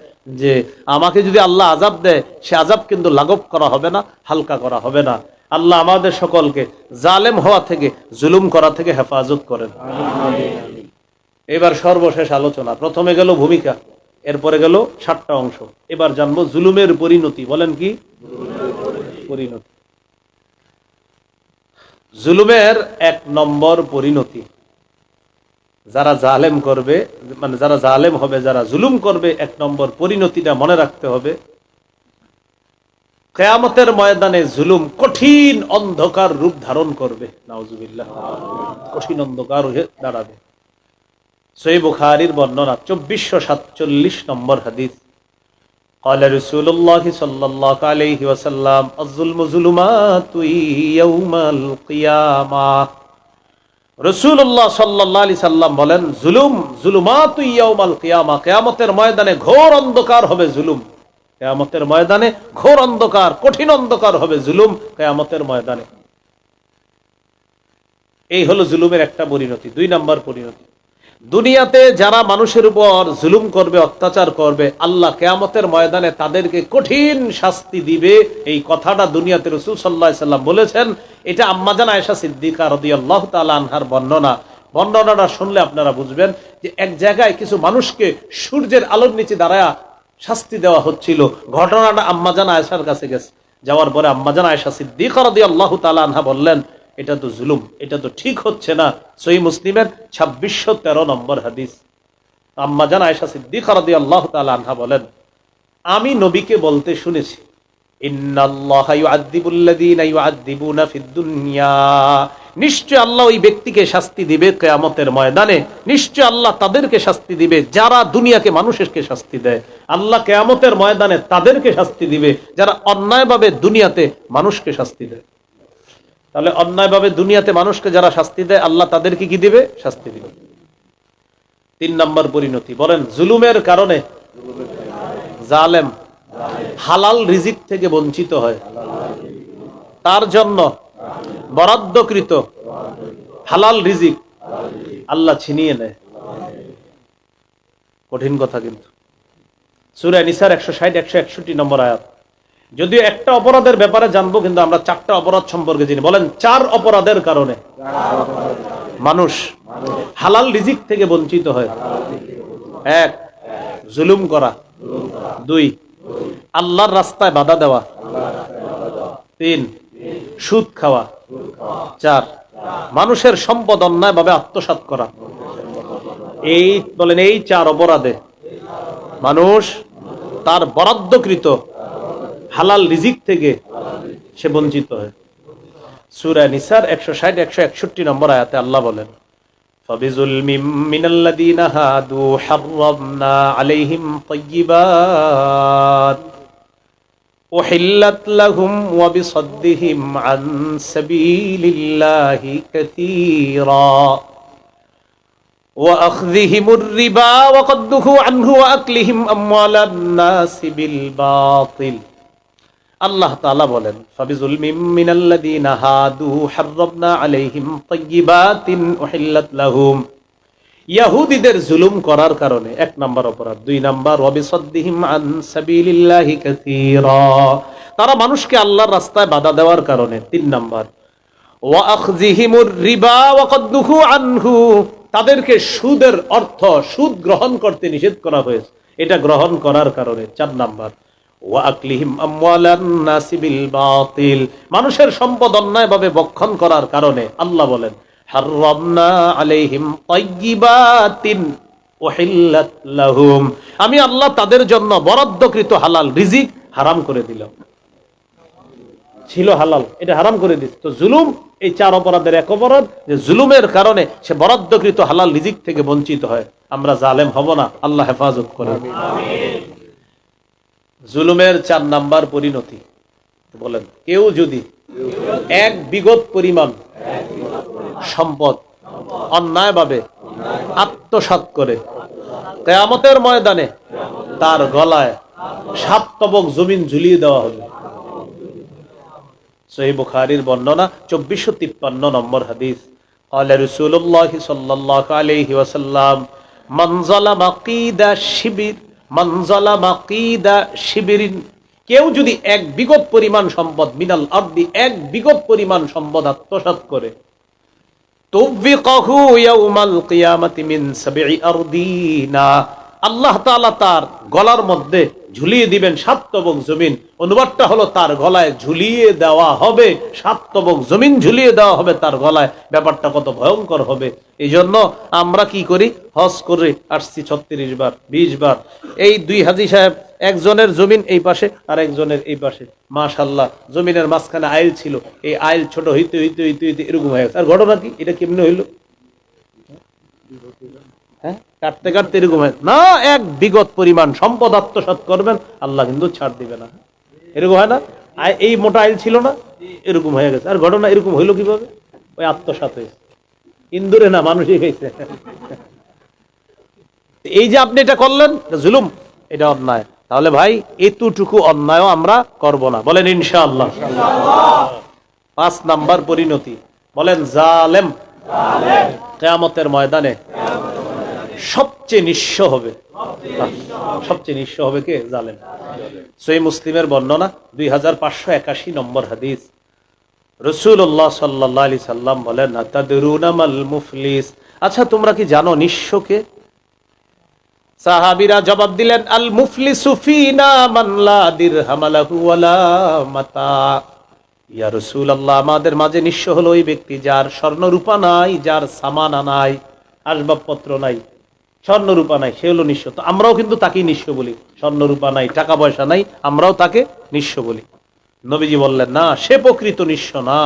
যে আমাকে যদি আল্লাহ আযাব দেয় সে আযাব কিন্তু লাঘব করা হবে না, হালকা করা হবে না। আল্লাহ আমাদের সকলকে জালেম হওয়া থেকে, জুলুম করা থেকে হেফাজত করেন। এবার সর্বশেষ আলোচনা, প্রথমে গেল ভূমিকা, এরপরে গেল 7টা অংশ। এবার জানবো জুলুমের পরিণতি। বলেন কি পরিণতি? জুলুমের 1 নম্বর পরিণতি, যারা জালেম করবে, মানে যারা জালেম হবে, যারা জুলুম করবে, 1 নম্বর পরিণতিটা মনে রাখতে হবে। কিয়ামতের ময়দানে জুলুম কঠিন অন্ধকার রূপ ধারণ করবে। নাউজুবিল্লাহ, কঠিন অন্ধকার হয়ে দাঁড়াবে। সহিহ বুখারীর বর্ণনা, 2447 নম্বর হাদিস। قال رسول الله صلى الله عليه وسلم الظلم ظلمات يوم القيامة। রাসূলুল্লাহ সাল্লাল্লাহু আলাইহি সাল্লাম বলেন, জুলুম জুলুমাত ইয়াউমাল কিয়ামা, কিয়ামতের ময়দানে ঘোর অন্ধকার হবে জুলুম। কিয়ামতের ময়দানে ঘোর অন্ধকার, কঠিন অন্ধকার হবে জুলুম কিয়ামতের ময়দানে। এই হলো জুলুমের একটা পরিণতি। 2 নম্বর পরিণতি, দুনিয়াতে যারা মানুষের উপর জুলুম করবে, অত্যাচার করবে, আল্লাহ কিয়ামতের ময়দানে তাদেরকে কঠিন শাস্তি দিবে। এই কথাটা দুনিয়াতে রাসূল সাল্লাল্লাহু আলাইহি সাল্লাম বলেছেন। এটা আম্মাজান আয়েশা সিদ্দিকা রাদিয়াল্লাহু তাআলা আনহার বর্ণনা। বর্ণনাটা শুনলে আপনারা বুঝবেন যে এক জায়গায় কিছু মানুষকে সূর্যের আলোর নিচে দাঁড়ায়া শাস্তি দেওয়া হচ্ছিল। ঘটনাটা আম্মাজান আয়েশার কাছে গেছে। যাওয়ার পরে আম্মাজান আয়েশা সিদ্দিকা রাদিয়াল্লাহু তাআলা আনহা বললেন, এটা তো জুলুম, এটা তো ঠিক হচ্ছে না। সহিহ মুসলিমের 2613 নম্বর হাদিস। আম্মাজান আয়েশা সিদ্দিকা রাদিয়াল্লাহু তাআলা আনহা বলেন, আমি নবীকে বলতে শুনেছি, ইন্নাল্লাহা ইউআযযিবুল্লাযীনা ইউআযযিবুনা ফিদ দুনিয়া, নিশ্চয় আল্লাহ ওই ব্যক্তিকে শাস্তি দিবে কিয়ামতের ময়দানে। নিশ্চয় আল্লাহ তাদেরকে শাস্তি দিবে যারা দুনিয়াকে মানুষকে শাস্তি দেয়। আল্লাহ কিয়ামতের ময়দানে তাদেরকে শাস্তি দিবে যারা অন্যায়ভাবে দুনিয়াতে মানুষকে শাস্তি দেয়। তাহলে অন্যায়ভাবে দুনিয়াতে মানুষকে যারা শাস্তি দেয়, আল্লাহ তাদেরকে কি দিবে? শাস্তি দিবে। 3 নম্বর পরিণতি, বলেন জুলুমের কারণে জালেম হালাল রিজিক থেকে বঞ্চিত হয়, তার জন্য বরাদ্দকৃত হালাল রিজিক আল্লাহ ছিনিয়ে নেয়। কঠিন কথা কিন্তু। সূরা নিসার 160-161 নম্বর আয়াত। যদিও একটা অপরাধের ব্যাপারে জানবো, কিন্তু আমরা 4টা অপরাধ সম্পর্কে জানি। বলেন 4 অপরাধের কারণে মানুষ হালাল রিজিক থেকে বঞ্চিত হয়। 1, জুলুম করা। 2, আল্লাহর রাস্তায় বাধা দেওয়া। 3, সুদ খাওয়া। 4, মানুষের সম্পদ অন্যায়ভাবে আত্মসাৎ করা। এই বলেন, এই 4 অপরাধে মানুষ তার বরাদ্দকৃত হালাল রিজিক থেকে সে বঞ্চিত হয়। সূরা নিসার 160-161 নম্বর আয়াতে আল্লাহ বলেন, ফাবিজুলমিম মিনাল্লাযীনা হাদু হাররামনা আলাইহিম তাইয়্যিবাত উহিল্লাত লাহুম ওয়া বিসাদ্দিহিম আন সাবিলিল্লাহি কাসীরা ওয়া আখযিহিমুর রিবা ওয়া কাদ্দুহু আনহু ওয়া আকলিহিম আমওয়ালান নাসি বিল বাতিল। আল্লাহ তাআলা বলেন, ফাবিজুলমিম মিনাল্লাযীনা হাদু হাররামনা আলাইহিম তাইয়্যিবাতিন উহিল্লাত লাহুম। ইহুদীদের জুলুম করার কারণে 1 নম্বর অপরাধ। 2 নম্বর, ওয়া বিসাদ্দিহিম আন সাবিলিল্লাহি কাসীরা, তারা মানুষকে আল্লাহর রাস্তায় বাধা দেওয়ার কারণে। 3 নম্বর, ওয়া আখযিহিমুর রিবা ওয়া কাদ্দুহু আনহু, তাদেরকে সুদের অর্থ, সুদ গ্রহণ করতে নিষেধ করা হয়েছে, এটা গ্রহণ করার কারণে। 4 নম্বর, ওয়া আকলিহিম আমওয়ালান নাসি বিল বাতিল, মানুষের সম্পদ অন্যায়ভাবে ভক্ষণ করার কারণে আল্লাহ বলেন হাররামনা আলাইহিম তাইয়্যিবাতিন উহিল্লাত লাহুম, আমি আল্লাহ তাদের জন্য বরাদ্দকৃত হালাল রিজিক হারাম করে দিলাম। ছিল হালাল, এটা হারাম করে দিচ্ছে। তো জুলুম এই 4 অপরাধের এক অপরাধ, যে জুলুমের কারণে সে বরাদ্দকৃত হালাল রিজিক থেকে বঞ্চিত হয়। আমরা জালেম হব না, আল্লাহ হেফাজত করে। জুলুমের 4 নাম্বার পরিণতি বলেন, কেউ যদি 1 বিগত পরিমাণ সম্পদ অন্যায়ভাবে আত্মসাৎ করে, কিয়ামতের ময়দানে তার গলায় 7 তবক জমিন ঝুলিয়ে দেওয়া হবে। সহিহ বুখারীর বর্ণনা 2453 নম্বর হাদিস। ক্বালা রাসূলুল্লাহ সাল্লাল্লাহু আলাইহি ওয়াসাল্লাম মান যালামা কিদা শিবির, মান যালামা কিদা শিবিরিন, কেউ যদি 1 বিগত পরিমাণ সম্পদ মিনাল আরদি, 1 বিগত পরিমাণ সম্পদ আত্মসাৎ করে, তুবিকাহু ইয়াউমাল কিয়ামাতি মিন 7 আরদিনা, আল্লাহ তাআলা তার গলার মধ্যে ঝুলিয়ে দিবেন 7 তবক জমিন। অনুবাদটা হলো তার গলায় ঝুলিয়ে দেওয়া হবে 7 তবক জমিন, ঝুলিয়ে দেওয়া হবে তার গলায়। ব্যাপারটা কত ভয়ঙ্কর হবে। এই জন্য আমরা কি করি, হজ করে আসছি 36 বার 20 বার। এই 2 হাজী সাহেব, একজনের জমিন এই পাশে আর একজনের এই পাশে, মাশাআল্লাহ জমিনের মাঝখানে আইল ছিল, এই আইল ছোট হইতে হইতে হইতে হইতে এরকম হয়ে গেছে। আর ঘটনা কি, এটা কেমনে হইলো? হ্যাঁ, কাটতে কাটতে এরকম হয় না। 1 বিগত পরিমাণ সম্পদ আত্মসাৎ করবেন, আল্লাহ কিন্তু ছাড় দিবে না। এরকম হয় না, এই মোটা আইল ছিল না, এরকম হয়ে গেছে। আর ঘটনা এরকম হইলো কিভাবে? ওই আত্মসাৎ হয়েছে, ইন্দুরে না, মানুষই গেছে। এই যে আপনি এটা করলেন, জুলুম, এটা অন্যায়। তাহলে ভাই এতটুকু অন্যায় আমরা করব না, বলেন ইনশাআল্লাহ। 5 নাম্বার পরিণতি বলেন, জালেম কিয়ামতের ময়দানে সবচেয়ে নিঃস্ব হবে। সবচেয়ে নিঃস্ব হবে কে? জালেম। সহিহ মুসলিমের বর্ণনা 2581 নম্বর হাদিস। রাসূলুল্লাহ সাল্লাল্লাহু আলাইহি সাল্লাম বলেন, আতাদরুনা মাল মুফলিস, আচ্ছা তোমরা কি জানো নিঃস্ব কে? সাহাবীরা জবাব দিলেন, আল মুফলিসু ফিনা মান লা দিরহাম লাহু ওয়ালা মাতা। ইয়া রাসূলুল্লাহ, আমাদের মাঝে নিঃস্ব হলো ওই ব্যক্তি যার স্বর্ণ রূপা নাই, যার সামানা নাই, আসবাবপত্র নাই, স্বর্ণ রূপা নাই, সে হলো নিঃস্ব। তো আমরাও কিন্তু তাকেই নিঃস্ব বলি, স্বর্ণ রূপা নাই, টাকা পয়সা নাই, আমরাও তাকে নিঃস্ব বলি। নবীজি বললেন, না, সে প্রকৃত নিঃস্ব না।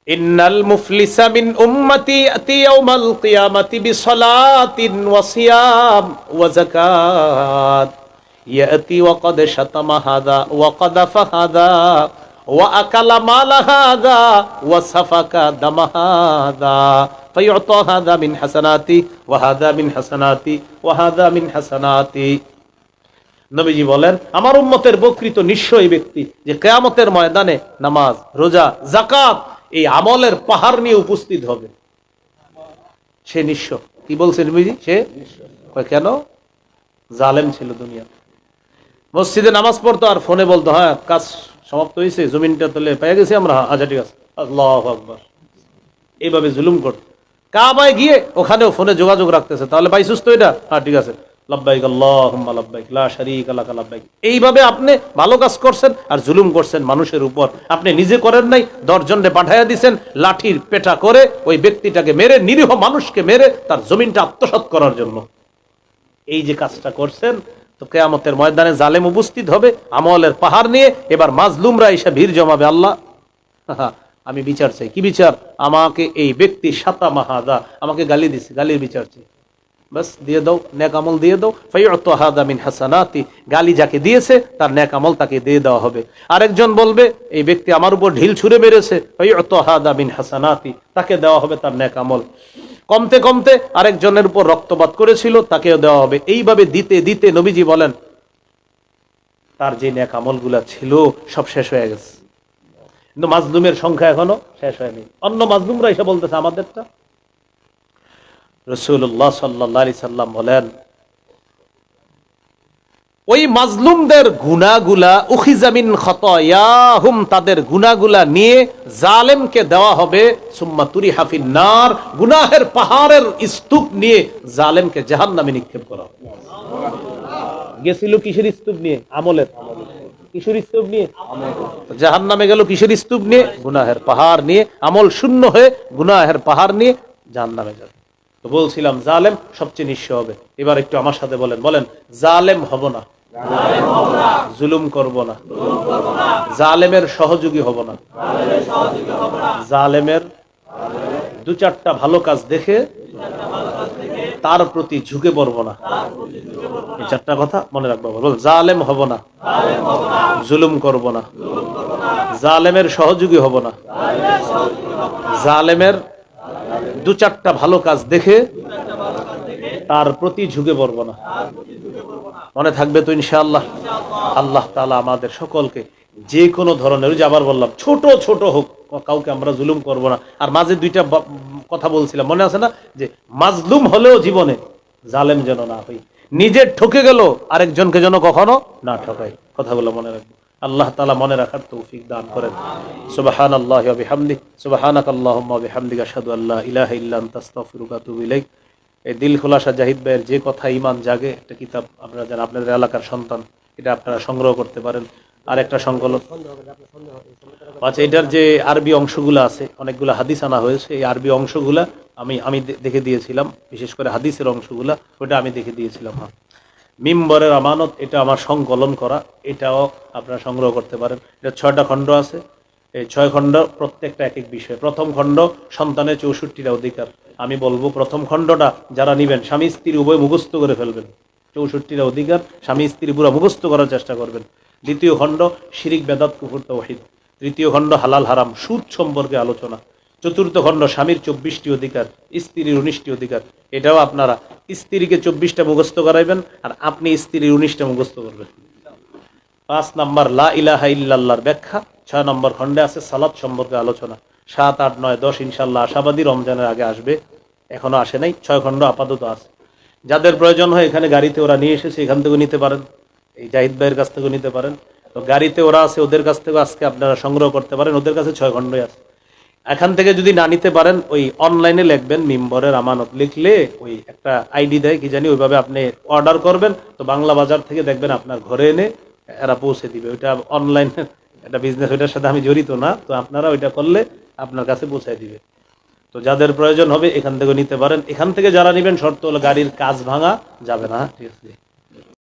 ইন্নাল মুফলিসা মিন উম্মতি ইয়াতি ইয়াউমাল কিয়ামাতি বিসসালাতিন ওয়া সিয়াম ওয়া যাকাত, ইয়াতি ওয়া ক্বাদ শাতামা হাযা ওয়া ক্বাদাফা হাযা ওয়া আকালা মালা হাযা ওয়া সাফাকা দামা হাযা ফায়ুতা হাযা মিন হাসানাতি ওয়া হাযা মিন হাসানাতি ওয়া হাযা মিন হাসানাতি। নবীজি বলেন, আমার উম্মতের প্রকৃত নিঃস্ব এই ব্যক্তি যে কিয়ামতের ময়দানে নামাজ, রোজা, যাকাত এই আমলের পাহাড় নিয়ে উপস্থিত হবে। সে নিঃস্ব। কি বলছেন নবীজি? সে কেন? জালেম ছিল দুনিয়া। মসজিদে নামাজ পড়তো আর ফোনে বলতো, হ্যাঁ কাজ সমাপ্ত হয়েছে, জমিনটা তোলে পেয়ে গেছি আমরা, আচ্ছা ঠিক আছে, আল্লাহু আকবার। এইভাবে জুলুম করতো। কাবায় গিয়ে ওখানেও ফোনে যোগাযোগ রাখতেছে, তাহলে পাইছুস তো এটা, হ্যাঁ ঠিক আছে, লাব্বাইক আল্লাহুম্মা লাব্বাইক লা শারীকা লাকা লাব্বাইক। এইভাবে আপনি ভালো কাজ করছেন আর জুলুম করছেন মানুষের উপর। আপনি নিজে করেন নাই, 10 জনকে পাঠাইয়া দিয়েছেন লাঠির পেটা করে ওই ব্যক্তিটাকে মেরে, নিরীহ মানুষকে মেরে তার জমিনটা আত্মসাৎ করার জন্য। এই যে কাজটা করছেন, তো কিয়ামতের ময়দানে জালেম উপস্থিত হবে আমলের পাহাড় নিয়ে। এবার মাজলুমরা এসে ভিড় জমাবে, আল্লাহ আমি বিচার চাই। কি বিচার? আমাকে এই ব্যক্তি শাতামা হাযা, আমাকে গালি দিছে, গালির বিচার চাই। বাস দিয়ে দাও, নেক আমল দিয়ে দাও। ফায়ুতা হাযা মিন হাসানাতি, গালি যাকে দিয়েছে তার নেক আমল তাকে দিয়ে দেওয়া হবে। আরেকজন বলবে, এই ব্যক্তি আমার উপর ঢিল ছুঁড়ে মেরেছে, ফায়ুতা হাযা মিন হাসানাতি, তাকে দেওয়া হবে তার নেক আমল। কমতে কমতে আরেকজনের উপর রক্তপাত করেছিল, তাকেও দেওয়া হবে। এইভাবে দিতে দিতে নবীজি বলেন, তার যে নেক আমলগুলা ছিল সব শেষ হয়ে গেছে, কিন্তু মাজলুমের সংখ্যা এখনো শেষ হয়নি। অন্য মাজলুমরা এসে বলতেছে আমাদেরটা। রাসূলুল্লাহ সাল্লাল্লাহু আলাইহি সাল্লাম বলেন, ওই মাজলুমদের গুনাহগুলা উখিযা মিন খাতায়াহুম, তাদের গুনাহগুলা নিয়ে জালেমকে দেওয়া হবে। সুম্মা তুরিহা ফিন নার, গুনাহের পাহাড়ের স্তূপ নিয়ে জালেমকে জাহান্নামে নিক্ষেপ করা হবে। গেছিল কিসের স্তূপ নিয়ে? আমলের। কিসের স্তূপ নিয়ে? জাহান্নামে গেল কিসের স্তূপ নিয়ে? গুনাহের পাহাড় নিয়ে। আমল শূন্য হয়ে গুনাহের পাহাড় নিয়ে জাহান্নামে যাবে। তো বলছিলাম জালেম সবচেয়ে নিঃস্ব হবে। এবার একটু আমার সাথে বলেন, বলেন জালেম হব না, জুলুম করব না, জালেমের সহযোগী হব না, জালেমের দু চারটা ভালো কাজ দেখে তার প্রতি ঝুঁকে পড়ব না। এই চারটা কথা মনে রাখবো। বল, জালেম হব না, জুলুম করব না, জালেমের সহযোগী হব না, জালেমের দু চারটা ভালো কাজ দেখে তার প্রতি ঝুঁকে পড়ব না। মনে থাকবে তো ইনশাআল্লাহ? আল্লাহ তাআলা আমাদের সকলকে যে কোনো ধরনের, যে আবার বললাম ছোট ছোট হোক, কাউকে আমরা জুলুম করব না। আর মাঝে দুইটা কথা বলছিলাম, মনে আছে না? যে মাজলুম হলেও জীবনে জালেম যেন না হই, নিজে ঠকে গেল আরেকজনকে যেন কখনো না ঠকাই। কথাগুলো মনে রাখবো। আল্লাহ তাআলা মনে রাখার তৌফিক দান করেন। সুবহানাল্লাহি ওয়া বিহামদিহি, সুবহানাকাল্লাহুম্মা ওয়া বিহামদিকা, আশহাদু আল্লা ইলাহা ইল্লা আনতা, আস্তাগফিরুকা ওয়া আতুবু ইলাইক। এই দিল খোলাসা জাহিদ ভাইয়ের যে কথা ইমান জাগে, একটা কিতাব আপনারা জানেন, আপনাদের এলাকার সন্তান, এটা আপনারা সংগ্রহ করতে পারেন। আর একটা সংকলন, আচ্ছা, এটার যে আরবি অংশগুলো আছে, অনেকগুলো হাদিস আনা হয়েছে, এই আরবি অংশগুলা আমি দেখে দিয়েছিলাম, বিশেষ করে হাদিসের অংশগুলা, ওটা আমি দেখে দিয়েছিলাম। হ্যাঁ, মিম্বরের আমানত, এটা আমার সংকলন করা, এটাও আপনারা সংগ্রহ করতে পারেন। এটা 6টা খণ্ড আছে। এই 6 খণ্ড প্রত্যেকটা এক এক বিষয়। প্রথম খণ্ড সন্তানের 64টা অধিকার। আমি বলবো প্রথম খণ্ডটা যারা নিবেন স্বামী স্ত্রী উভয় মুখস্থ করে ফেলবেন। 64টা অধিকার স্বামী স্ত্রী পুরো মুখস্থ করার চেষ্টা করবেন। দ্বিতীয় খণ্ড শিরিক বেদাত কুফর তাওহীদ। তৃতীয় খণ্ড হালাল হারাম সুদ সম্পর্কে আলোচনা। চতুর্থ খণ্ড স্বামীর 24টি অধিকার, স্ত্রীর 19টি অধিকার। এটাও আপনারা স্ত্রীকে 24টা মুখস্থ করাইবেন, আর আপনি স্ত্রীর 19টা মুখস্থ করবেন। 5 নম্বর লা ইলাহা ইল্লাল্লাহর ব্যাখ্যা। 6 নম্বর খণ্ডে আছে সালাত সম্পর্কে আলোচনা। 7, 8, 9, 10 ইনশাআল্লাহ আশাবাদী রমজানের আগে আসবে, এখনো আসে নাই। 6 খণ্ড আপাতত আছে। যাদের প্রয়োজন হয় এখানে গাড়িতে ওরা নিয়ে এসেছে, এখান থেকেও নিতে পারেন, এই জাহিদ ভাইয়ের কাছ থেকেও নিতে পারেন। তো গাড়িতে ওরা আছে, ওদের কাছ থেকে আজকে আপনারা সংগ্রহ করতে পারেন, ওদের কাছে 6 খণ্ডই আছে। এখান থেকে যদি না নিতে পারেন, ওই অনলাইনে লিখবেন মিম্বরের আমানত, লিখলে ওই একটা আইডি দেয় কি জানি, ওইভাবে আপনি অর্ডার করবেন, তো বাংলা বাজার থেকে দেখবেন আপনার ঘরে এনে এরা পৌঁছে দিবে। ওইটা অনলাইন একটা বিজনেস, ওইটার সাথে আমি জড়িত না, তো আপনারা ওইটা করলে আপনার কাছে পৌঁছায় দিবে। তো যাদের প্রয়োজন হবে এখান থেকে নিতে পারেন। এখান থেকে যারা নেবেন শর্ত হলো গাড়ির কাঁচ ভাঙা যাবে না। ঠিক আছে।